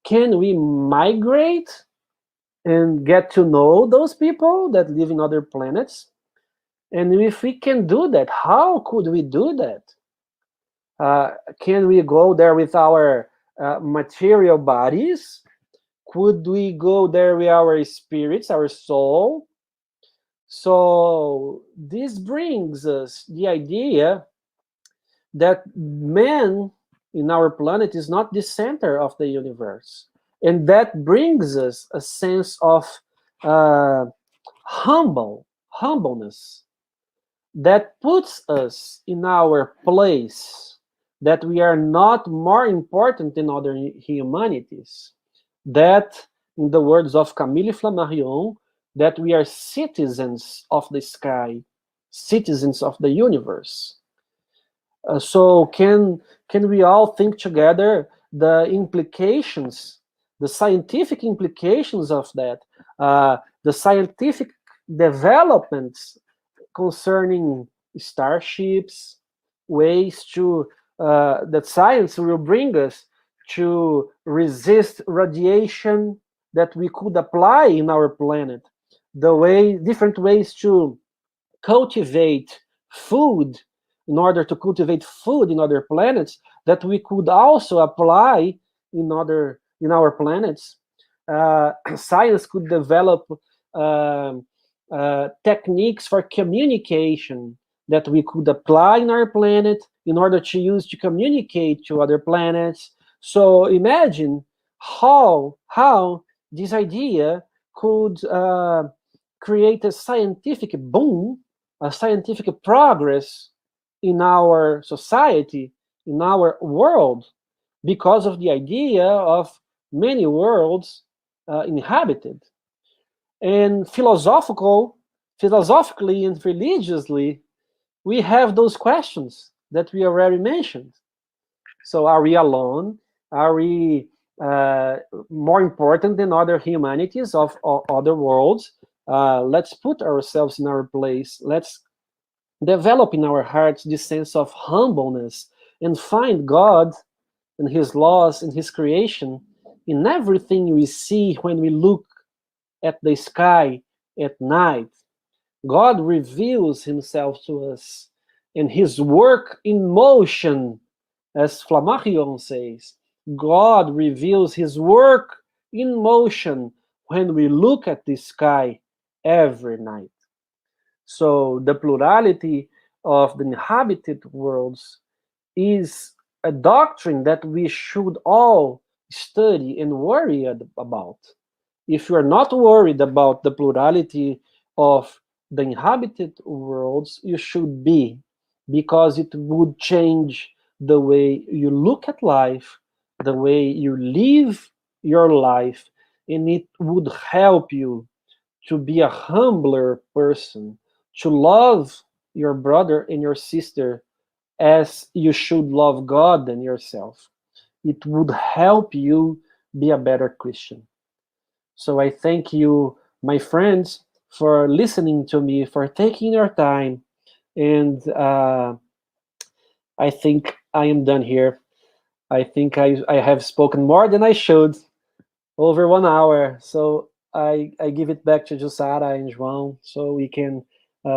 can we migrate and get to know those people that live in other planets? And if we can do that, how could we do that? Can we go there with our material bodies? Could we go there with our spirits, our soul? So this brings us the idea that man in our planet is not the center of the universe. And that brings us a sense of humbleness that puts us in our place, that we are not more important than other humanities, that, in the words of Camille Flammarion, that we are citizens of the sky, citizens of the universe. So can we all think together the implications, the scientific implications of that, the scientific developments concerning starships, ways to that science will bring us to resist radiation that we could apply in our planet, different ways to cultivate food in order to cultivate food in other planets that we could also apply in our planets. Science could develop techniques for communication that we could apply in our planet in order to use to communicate to other planets. So imagine how this idea could create a scientific boom, a scientific progress in our society, in our world, because of the idea of many worlds inhabited. And philosophically and religiously, we have those questions that we already mentioned. So are we alone? Are we more important than other humanities of other worlds? Let's put ourselves in our place. Let's develop in our hearts this sense of humbleness and find God and his laws and his creation in everything we see when we look at the sky at night. God reveals himself to us and his work in motion, as Flammarion says. God reveals his work in motion when we look at the sky every night. So the plurality of the inhabited worlds is a doctrine that we should all study and worry about. If you are not worried about the plurality of the inhabited worlds, you should be, because it would change the way you look at life, the way you live your life, and it would help you to be a humbler person, to love your brother and your sister as you should love God and yourself. It would help you be a better Christian. So I thank you, my friends, for listening to me, for taking your time. And I think I am done here. I think I have spoken more than I should, over 1 hour. So I give it back to Jussara and João so we can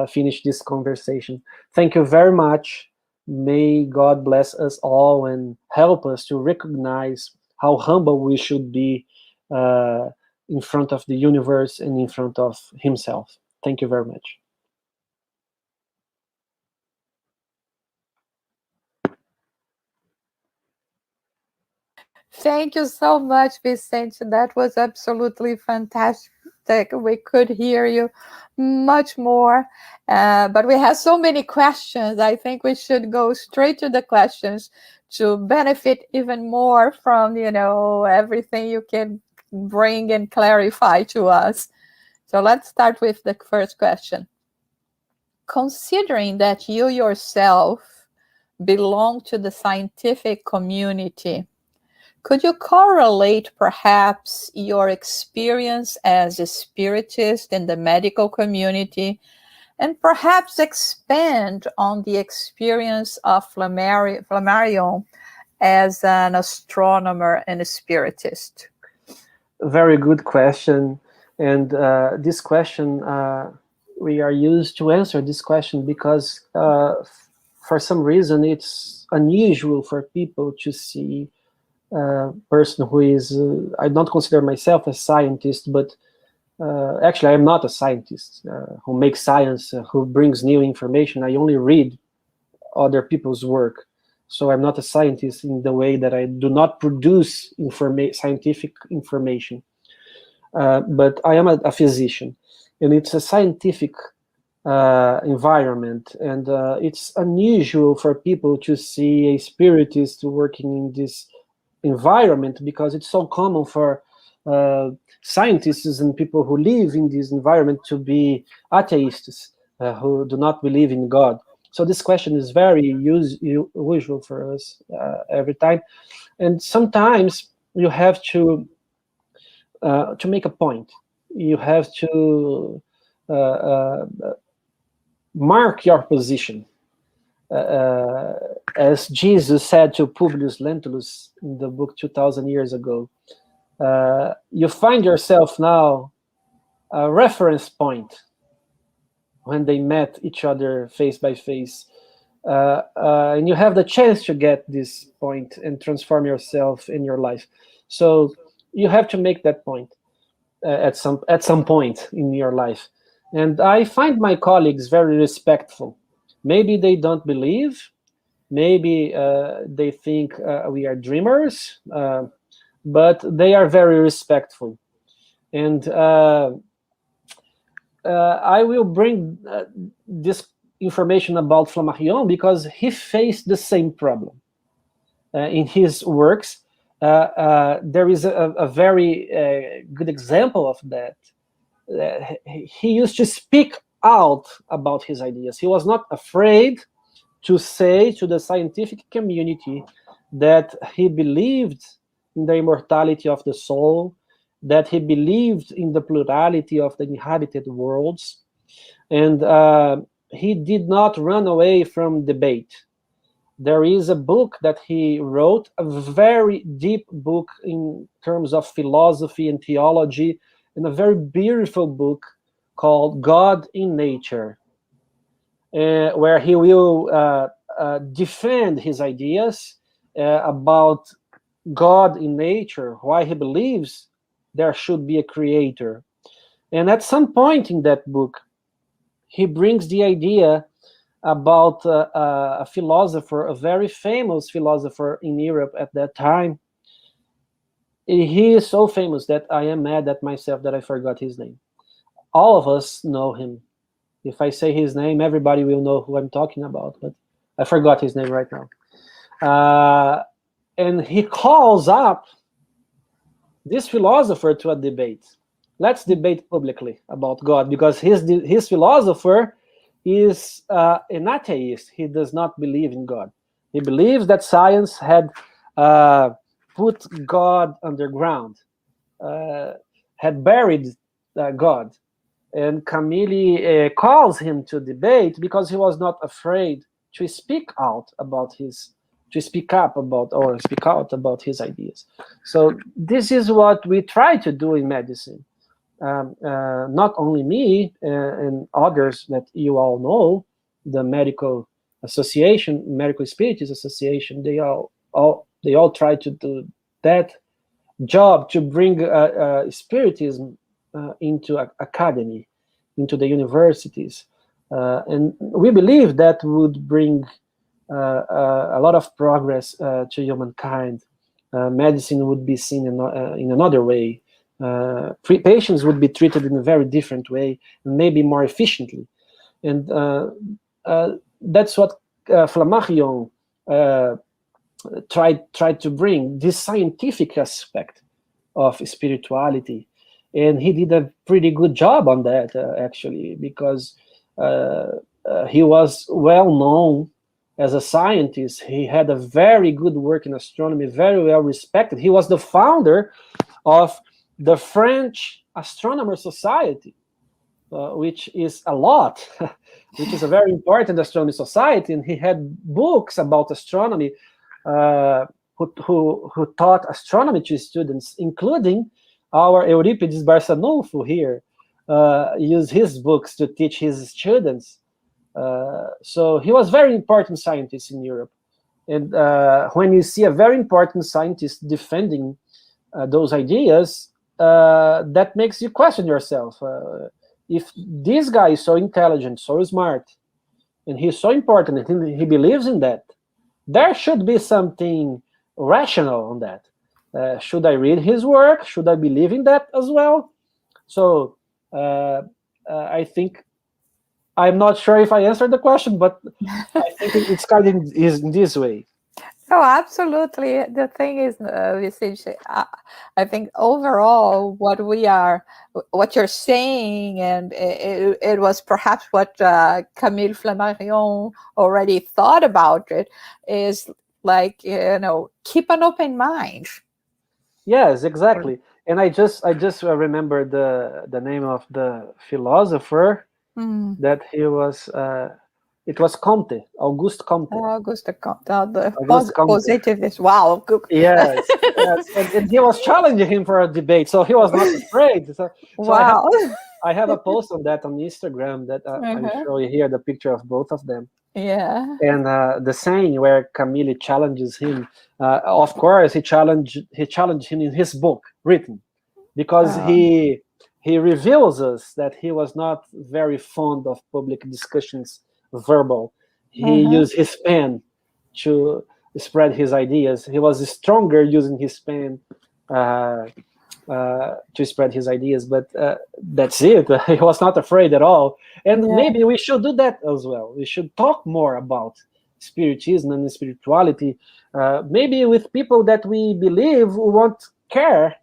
finish this conversation. Thank you very much. May God bless us all and help us to recognize how humble we should be in front of the universe and in front of himself. Thank you very much. Thank you so much, Vicente. That was absolutely fantastic. We could hear you much more, but we have so many questions. I think we should go straight to the questions to benefit even more from, everything you can bring and clarify to us. So let's start with the first question. Considering that you yourself belong to the scientific community, Could you correlate perhaps your experience as a spiritist in the medical community and perhaps expand on the experience of Flammarion as an astronomer and a spiritist? Very good question. And this question, we are used to answer this question because for some reason it's unusual for people to see a person who is, I don't consider myself a scientist, but actually I'm not a scientist who makes science, who brings new information. I only read other people's work. So I'm not a scientist in the way that I do not produce scientific information. But I am a physician, and it's a scientific environment, and it's unusual for people to see a spiritist working in this environment because it's so common for scientists and people who live in this environment to be atheists, who do not believe in God. So this question is very usual for us every time, and sometimes you have to make a point. You have to mark your position. As Jesus said to Publius Lentulus in the book 2,000 years ago, you find yourself now a reference point when they met each other face by face. And you have the chance to get this point and transform yourself in your life. So you have to make that point at some point in your life. And I find my colleagues very respectful. Maybe they don't believe, maybe they think we are dreamers, but they are very respectful. And I will bring this information about Flammarion because he faced the same problem in his works. There is a very good example of that. He used to speak out about his ideas. He was not afraid to say to the scientific community that he believed in the immortality of the soul, that he believed in the plurality of the inhabited worlds, and he did not run away from debate. There is a book that he wrote, a very deep book in terms of philosophy and theology, and a very beautiful book called God in Nature, where he will defend his ideas about God in nature, why he believes there should be a creator. And at some point in that book, he brings the idea about a philosopher, a very famous philosopher in Europe at that time. He is so famous that I am mad at myself that I forgot his name. All of us know him. If I say his name, everybody will know who I'm talking about, but I forgot his name right now. And he calls up this philosopher to a debate. Let's debate publicly about God, because his philosopher is an atheist. He does not believe in God. He believes that science had put God underground, had buried God. And Camille calls him to debate because he was not afraid to speak out about speak out about his ideas. So this is what we try to do in medicine. Not only me and others that you all know, the Medical Association, Medical Spiritists Association, they all try to do that job to bring Spiritism into academy, into the universities, and we believe that would bring a lot of progress to humankind. Medicine would be seen in another way. Patients would be treated in a very different way, and maybe more efficiently. And that's what Flammarion tried to bring, this scientific aspect of spirituality. And he did a pretty good job on that, actually, because he was well known as a scientist. He had a very good work in astronomy, very well respected. He was the founder of the French Astronomer Society, which is a lot, which is a very important astronomy society. And he had books about astronomy, who taught astronomy to students, including our Euripides Barçanufo here, used his books to teach his students. So he was very important scientist in Europe. And when you see a very important scientist defending those ideas, that makes you question yourself. If this guy is so intelligent, so smart, and he's so important, and he believes in that, there should be something rational on that. Should I read his work? Should I believe in that as well? So I think, I'm not sure if I answered the question, but I think it's kind of in this way. Oh, absolutely. The thing is, Vicente, I think overall what you're saying, and it was perhaps what Camille Flammarion already thought about it, is like, keep an open mind. Yes, exactly. And I just remember the name of the philosopher that he was. It was Comte, Auguste Comte. Auguste Comte, the positivist. Wow. Yes, yes. And he was challenging him for a debate, so he was not afraid. So wow. I have a post on that on Instagram that I'll show you here, the picture of both of them. Yeah. And the saying where Camille challenges him, of course, he challenged him in his book, written, because he reveals us that he was not very fond of public discussions, verbal. He used his pen to spread his ideas. He was stronger using his pen to spread his ideas, but that's it. He was not afraid at all. And maybe we should do that as well. We should talk more about spiritism and spirituality, maybe with people that we believe won't care,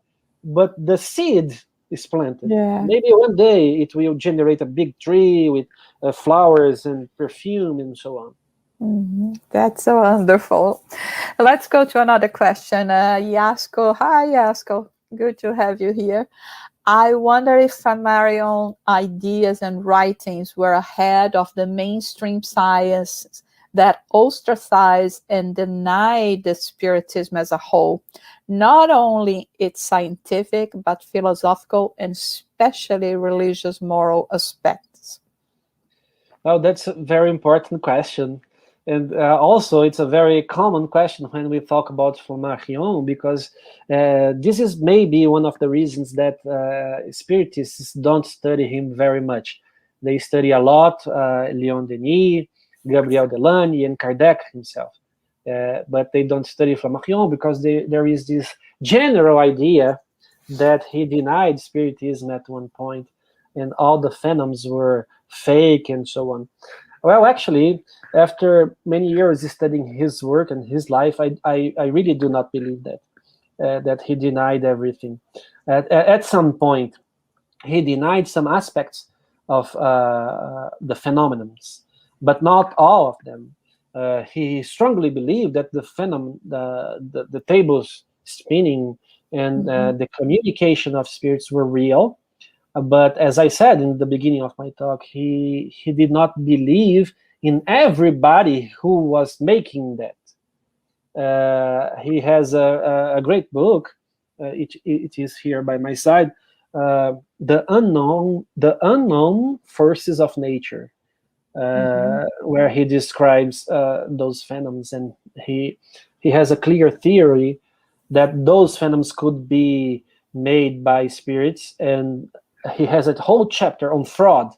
but the seed is planted. Maybe one day it will generate a big tree with flowers and perfume and so on. That's so wonderful. Let's go to another question. Yasko, hi Yasko, good to have you here. I wonder if Flammarion ideas and writings were ahead of the mainstream science that ostracized and denied the Spiritism as a whole, not only its scientific, but philosophical and especially religious moral aspects. Well, that's a very important question. And also, it's a very common question when we talk about Flammarion, because this is maybe one of the reasons that Spiritists don't study him very much. They study a lot Leon Denis, Gabriel Delany, and Kardec himself. But they don't study Flammarion because there is this general idea that he denied Spiritism at one point, and all the phenomena were fake and so on. Well, actually, after many years studying his work and his life, I really do not believe that he denied everything. At some point, he denied some aspects of the phenomena, but not all of them. He strongly believed that the phenomenon, the tables spinning, and the communication of spirits were real. But as I said in the beginning of my talk, he did not believe in everybody who was making that. He has a great book. It is here by my side. The unknown forces of nature, where he describes those phenomena, and he has a clear theory that those phenomena could be made by spirits, and he has a whole chapter on fraud,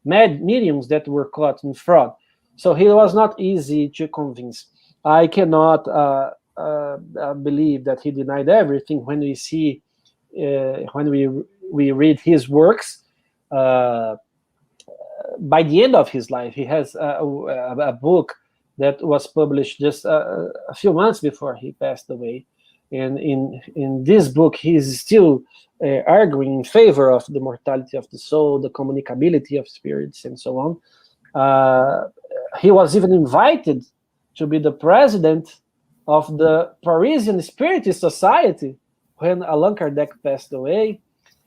mediums that were caught in fraud. So he was not easy to convince. I cannot believe that he denied everything. When we see, when we read his works, by the end of his life, he has a book that was published just a few months before he passed away. And in this book, he's still arguing in favor of the mortality of the soul, the communicability of spirits, and so on. He was even invited to be the president of the Parisian Spiritist Society when Allan Kardec passed away.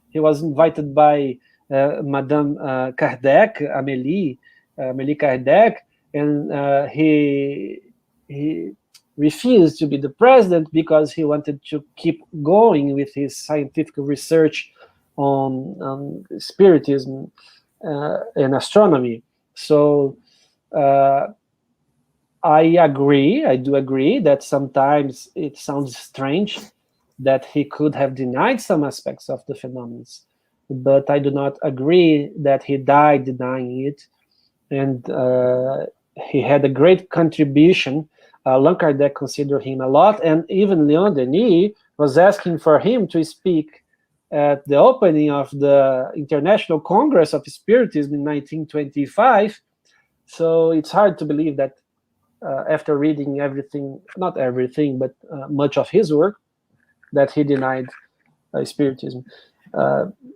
He was invited by Madame Kardec, Amélie Kardec, and he refused to be the president because he wanted to keep going with his scientific research on spiritism and astronomy. So I do agree that sometimes it sounds strange that he could have denied some aspects of the phenomena, but I do not agree that he died denying it. And he had a great contribution. Allan Kardec considered him a lot, and even Leon Denis was asking for him to speak at the opening of the International Congress of Spiritism in 1925. So it's hard to believe that after reading everything, not everything, but much of his work, that he denied Spiritism.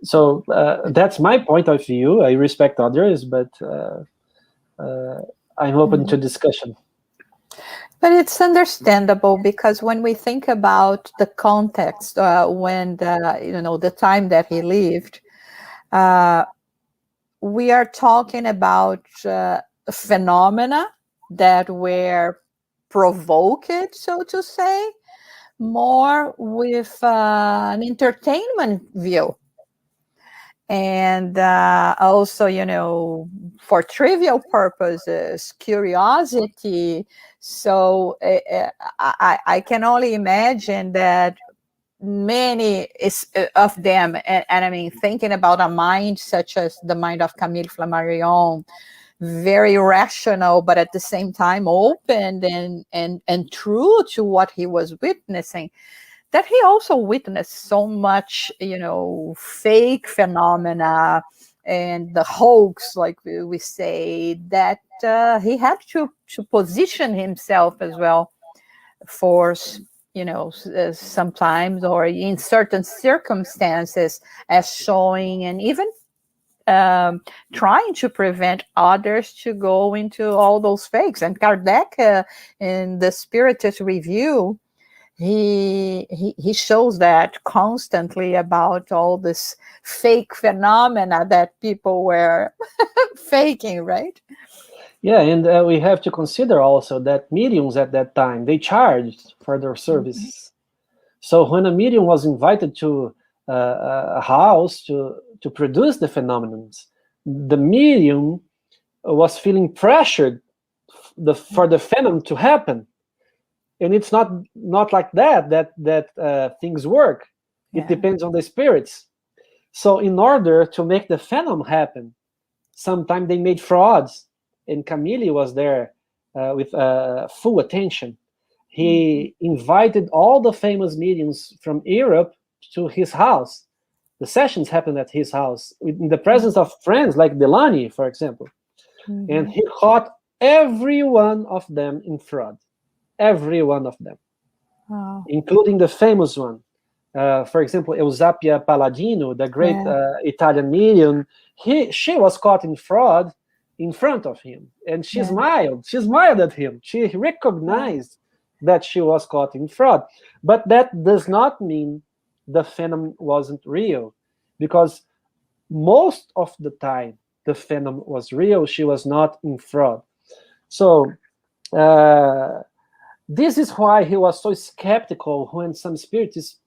So that's my point of view. I respect others, but I'm open to discussion. But it's understandable, because when we think about the context, when the time that he lived, we are talking about phenomena that were provoked, so to say, more with an entertainment view. And also, for trivial purposes, curiosity. So I can only imagine that many of them, and I mean, thinking about a mind such as the mind of Camille Flammarion, very rational, but at the same time open and true to what he was witnessing, that he also witnessed so much, fake phenomena and the hoax, like we say, that he had to position himself as well for, sometimes, or in certain circumstances, as showing and even trying to prevent others to go into all those fakes. And Kardec, in the Spiritist Review, he shows that constantly about all this fake phenomena that people were faking, right? Yeah, and we have to consider also that mediums at that time, they charged for their services. So when a medium was invited to a house to produce the phenomena, the medium was feeling pressured for the phenomenon to happen. And it's not like that things work. It depends on the spirits. So in order to make the phenomenon happen, sometimes they made frauds. And Camille was there with full attention. He invited all the famous mediums from Europe to his house. The sessions happened at his house in the presence of friends like Delany, for example. And he caught every one of them in fraud. Every one of them, including the famous one. For example, Eusapia Palladino, the great Italian medium, she was caught in fraud in front of him. And she smiled. She smiled at him. She recognized that she was caught in fraud. But that does not mean the phenomenon wasn't real, because most of the time the phenomenon was real. She was not in fraud. So this is why he was so skeptical when some spiritists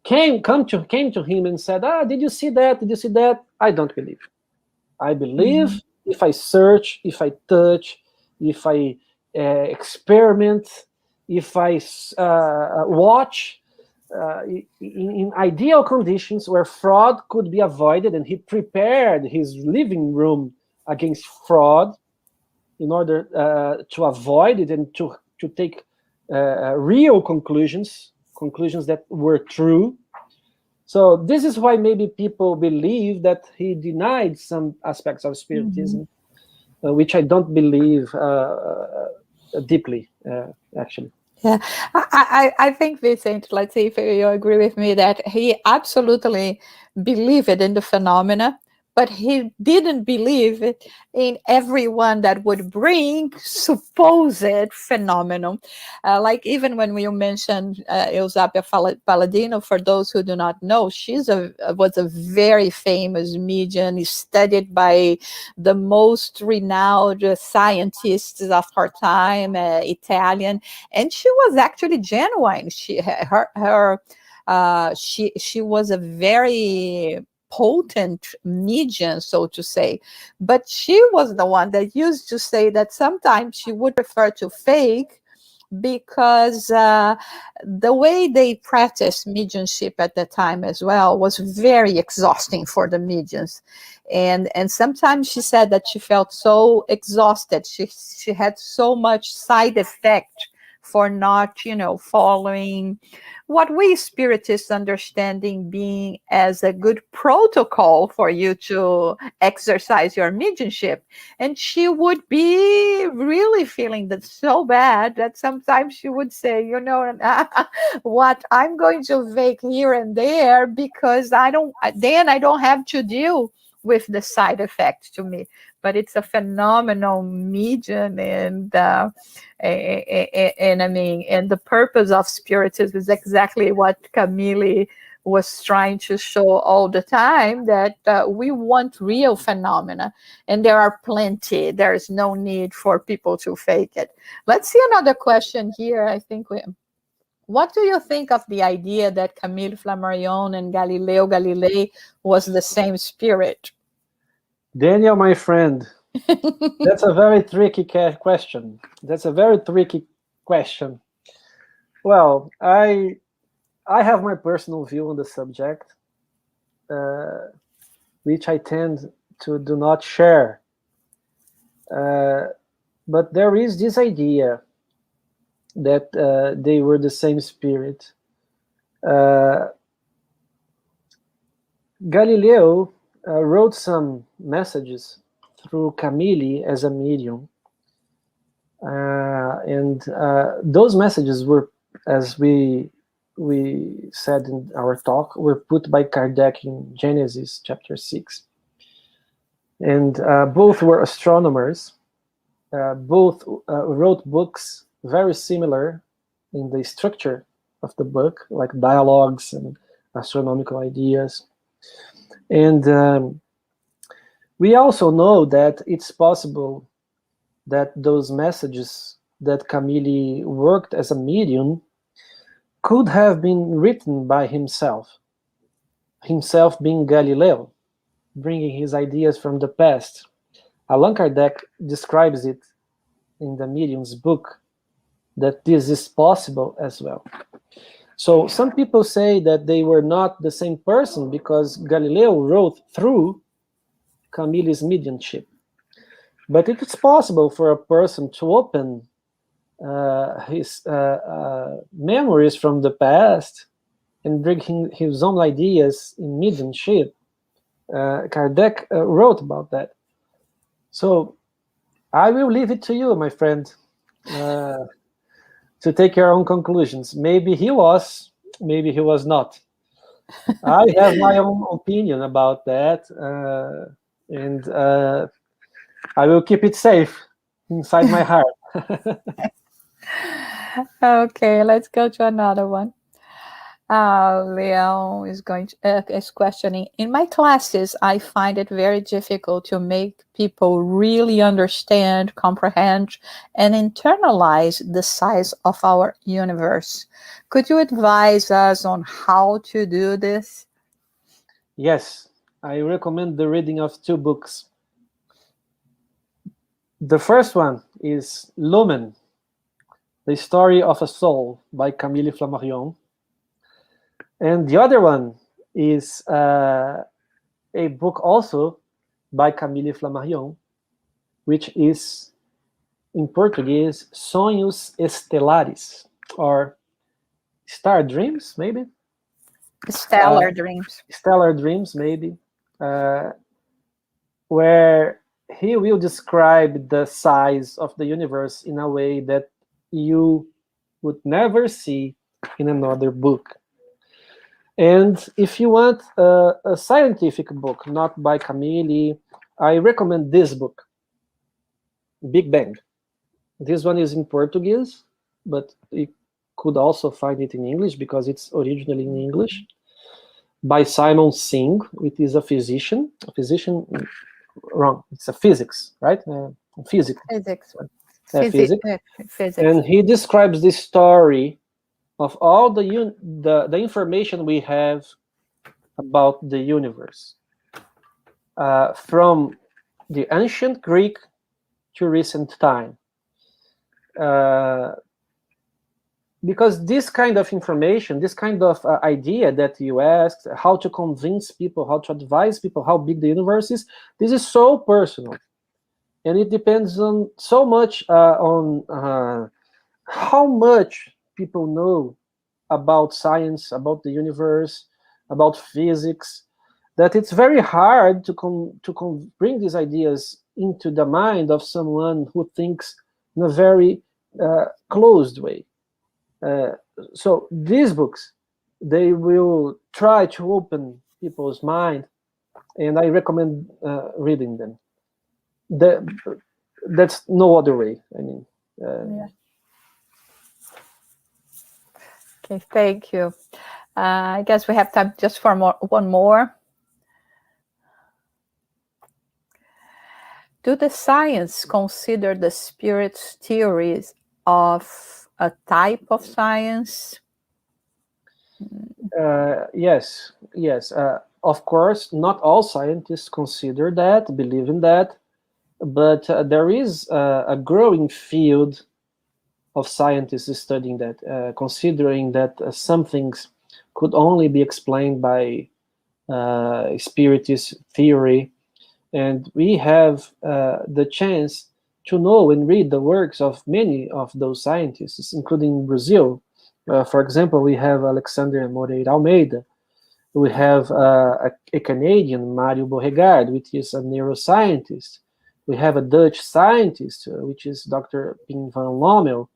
came to him and said, did you see that? Did you see that? I don't believe. I believe if I search, if I touch, if I experiment, if I watch, in ideal conditions where fraud could be avoided, and he prepared his living room against fraud in order to avoid it and to take real conclusions that were true. So this is why maybe people believe that he denied some aspects of Spiritism, which I don't believe deeply, actually. Yeah, I think, Vicente, let's see if you agree with me, that he absolutely believed in the phenomena, but he didn't believe it in everyone that would bring supposed phenomenon. Like even when we mentioned Eusapia Palladino, for those who do not know, was a very famous medium, studied by the most renowned scientists of her time, Italian, and she was actually genuine. She was a very potent medium, so to say. But she was the one that used to say that sometimes she would prefer to fake because the way they practiced mediumship at the time as well was very exhausting for the mediums. And sometimes she said that she felt so exhausted. She had so much side effect for not, following what we spiritists understanding being as a good protocol for you to exercise your mediumship. And she would be really feeling that so bad that sometimes she would say, what, I'm going to fake here and there because I don't have to deal with the side effects to me. But it's a phenomenal medium, and I mean, and the purpose of spiritism is exactly what Camille was trying to show all the time, that we want real phenomena, and there are plenty. There is no need for people to fake it. Let's see another question here. I think what do you think of the idea that Camille Flammarion and Galileo Galilei was the same spirit? Daniel, my friend, that's a very tricky question. That's a very tricky question. Well, I have my personal view on the subject, which I tend to do not share. But there is this idea that they were the same spirit. Galileo wrote some messages through Camille as a medium, and those messages were, as we said in our talk, were put by Kardec in Genesis chapter 6. And both were astronomers. Both wrote books very similar in the structure of the book, like dialogues and astronomical ideas. And we also know that it's possible that those messages that Camille worked as a medium could have been written by himself being Galileo, bringing his ideas from the past. Allan Kardec describes it in the Medium's book, that this is possible as well. So some people say that they were not the same person because Galileo wrote through Camille's mediumship. But it is possible for a person to open his memories from the past and bring his own ideas in mediumship. Kardec wrote about that. So I will leave it to you, my friend, to take your own conclusions. Maybe he was, maybe he was not. I have my own opinion about that, and I will keep it safe inside my heart. Okay, let's go to another one. Leon is questioning. In my classes, I find it very difficult to make people really understand, comprehend, and internalize the size of our universe. Could you advise us on how to do this? Yes, I recommend the reading of 2 books. The first one is Lumen, The Story of a Soul by Camille Flammarion. And the other one is a book also by Camille Flammarion, which is, in Portuguese, Sonhos Estelares, or Star Dreams, maybe? Stellar Dreams. Stellar Dreams, maybe, where he will describe the size of the universe in a way that you would never see in another book. And if you want a scientific book, not by Camille, I recommend this book, Big Bang. This one is in Portuguese, but you could also find it in English because it's originally in English, by Simon Singh, which is a physician. Wrong, it's a physics, right? Physics. Physics. And he describes the story of all the information we have about the universe, from the ancient Greek to recent time. Because this kind of information, this kind of idea that you asked, how to convince people, how to advise people how big the universe is, this is so personal. And it depends on so much on how much people know about science, about the universe, about physics, that it's very hard to bring these ideas into the mind of someone who thinks in a very closed way. So these books, they will try to open people's mind, and I recommend reading them. That's no other way. I mean, yeah. Okay, thank you. I guess we have time just for one more. Do the science consider the spirit's theories of a type of science? Yes. Of course, not all scientists consider that, believe in that, but there is a growing field of scientists studying that, considering that some things could only be explained by spiritist theory. And we have the chance to know and read the works of many of those scientists, including Brazil. For example, we have Alexander Moreira Almeida. We have a Canadian, Mario Beauregard, which is a neuroscientist. We have a Dutch scientist, which is Dr. Pim van Lommel,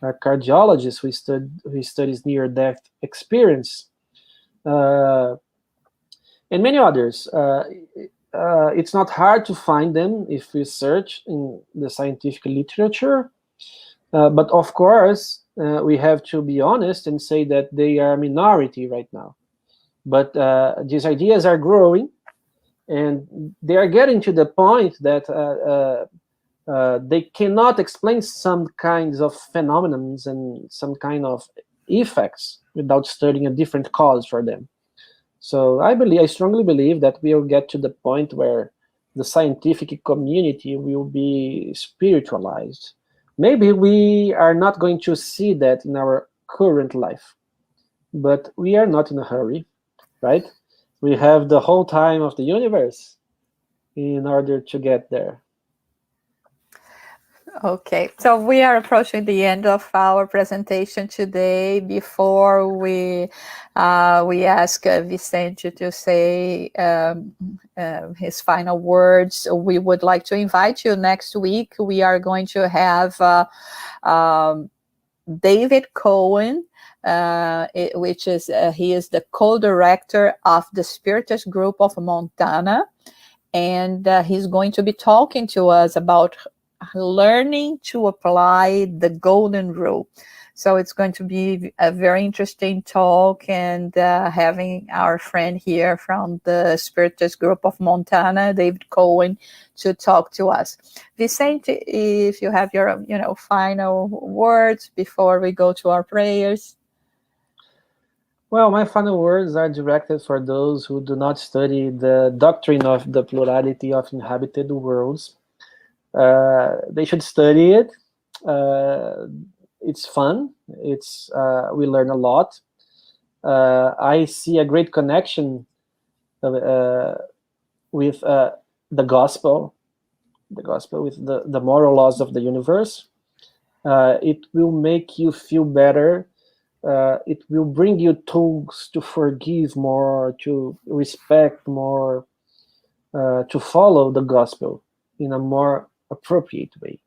a cardiologist who studies near-death experience, and many others. It's not hard to find them if we search in the scientific literature, but of course, we have to be honest and say that they are a minority right now. But these ideas are growing, and they are getting to the point that they cannot explain some kinds of phenomena and some kind of effects without studying a different cause for them. So I strongly believe that we will get to the point where the scientific community will be spiritualized. Maybe we are not going to see that in our current life, but we are not in a hurry, right? We have the whole time of the universe in order to get there. Okay, so we are approaching the end of our presentation today. Before we ask Vicente to say his final words, we would like to invite you next week. We are going to have David Cohen, which is he is the co-director of the Spiritist Group of Montana, and he's going to be talking to us about learning to apply the golden rule. So it's going to be a very interesting talk, and having our friend here from the Spiritist Group of Montana, David Cohen, to talk to us. Vicente, if you have your final words before we go to our prayers. Well, my final words are directed for those who do not study the doctrine of the plurality of inhabited worlds. They should study it. It's fun. We learn a lot. I see a great connection with the gospel with the moral laws of the universe. It will make you feel better. It will bring you tools to forgive more, to respect more, to follow the gospel in a more appropriate way.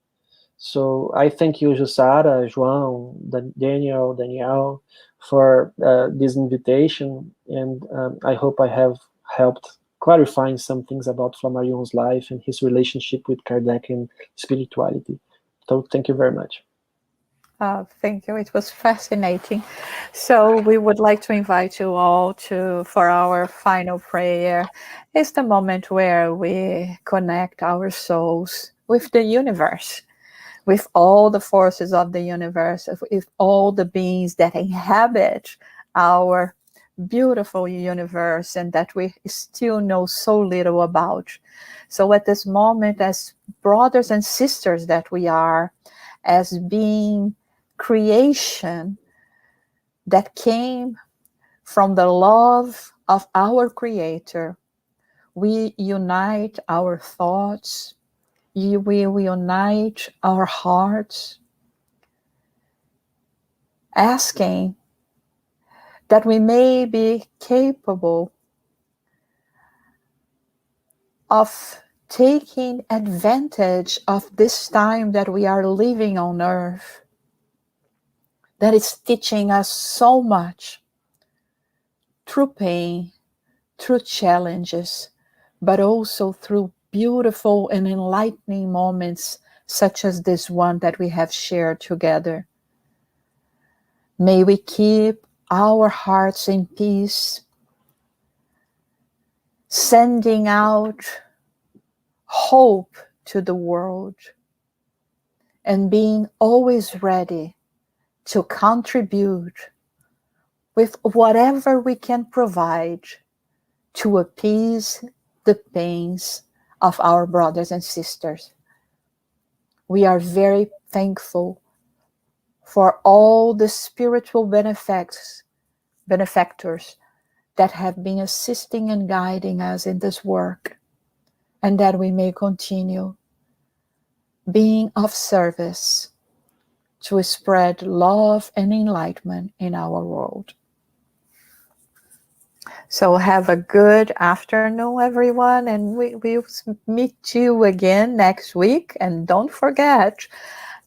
So I thank you, Jussara, João, Daniel, for this invitation, and I hope I have helped clarifying some things about Flammarion's life and his relationship with Kardec and spirituality. So thank you very much. Thank you. It was fascinating. So we would like to invite you all for our final prayer. It's the moment where we connect our souls with the universe, with all the forces of the universe, with all the beings that inhabit our beautiful universe and that we still know so little about. So at this moment, as brothers and sisters that we are, as being creation that came from the love of our Creator, we unite our thoughts, we unite our hearts, asking that we may be capable of taking advantage of this time that we are living on earth, that is teaching us so much through pain, through challenges, but also through beautiful and enlightening moments such as this one that we have shared together. May we keep our hearts in peace, sending out hope to the world, and being always ready to contribute with whatever we can provide to appease the pains of our brothers and sisters. We are very thankful for all the spiritual benefactors that have been assisting and guiding us in this work, and that we may continue being of service to spread love and enlightenment in our world. So have a good afternoon, everyone, and we'll meet you again next week. And don't forget,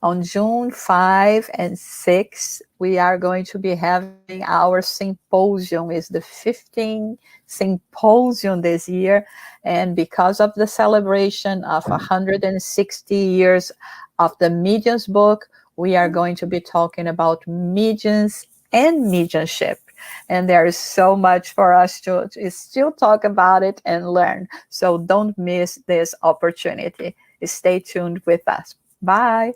on June 5 and 6, we are going to be having our symposium. It's the 15th symposium this year. And because of the celebration of 160 years of the Medium's book, we are going to be talking about mediums and mediumship. And there is so much for us to still talk about it and learn. So don't miss this opportunity. Stay tuned with us. Bye.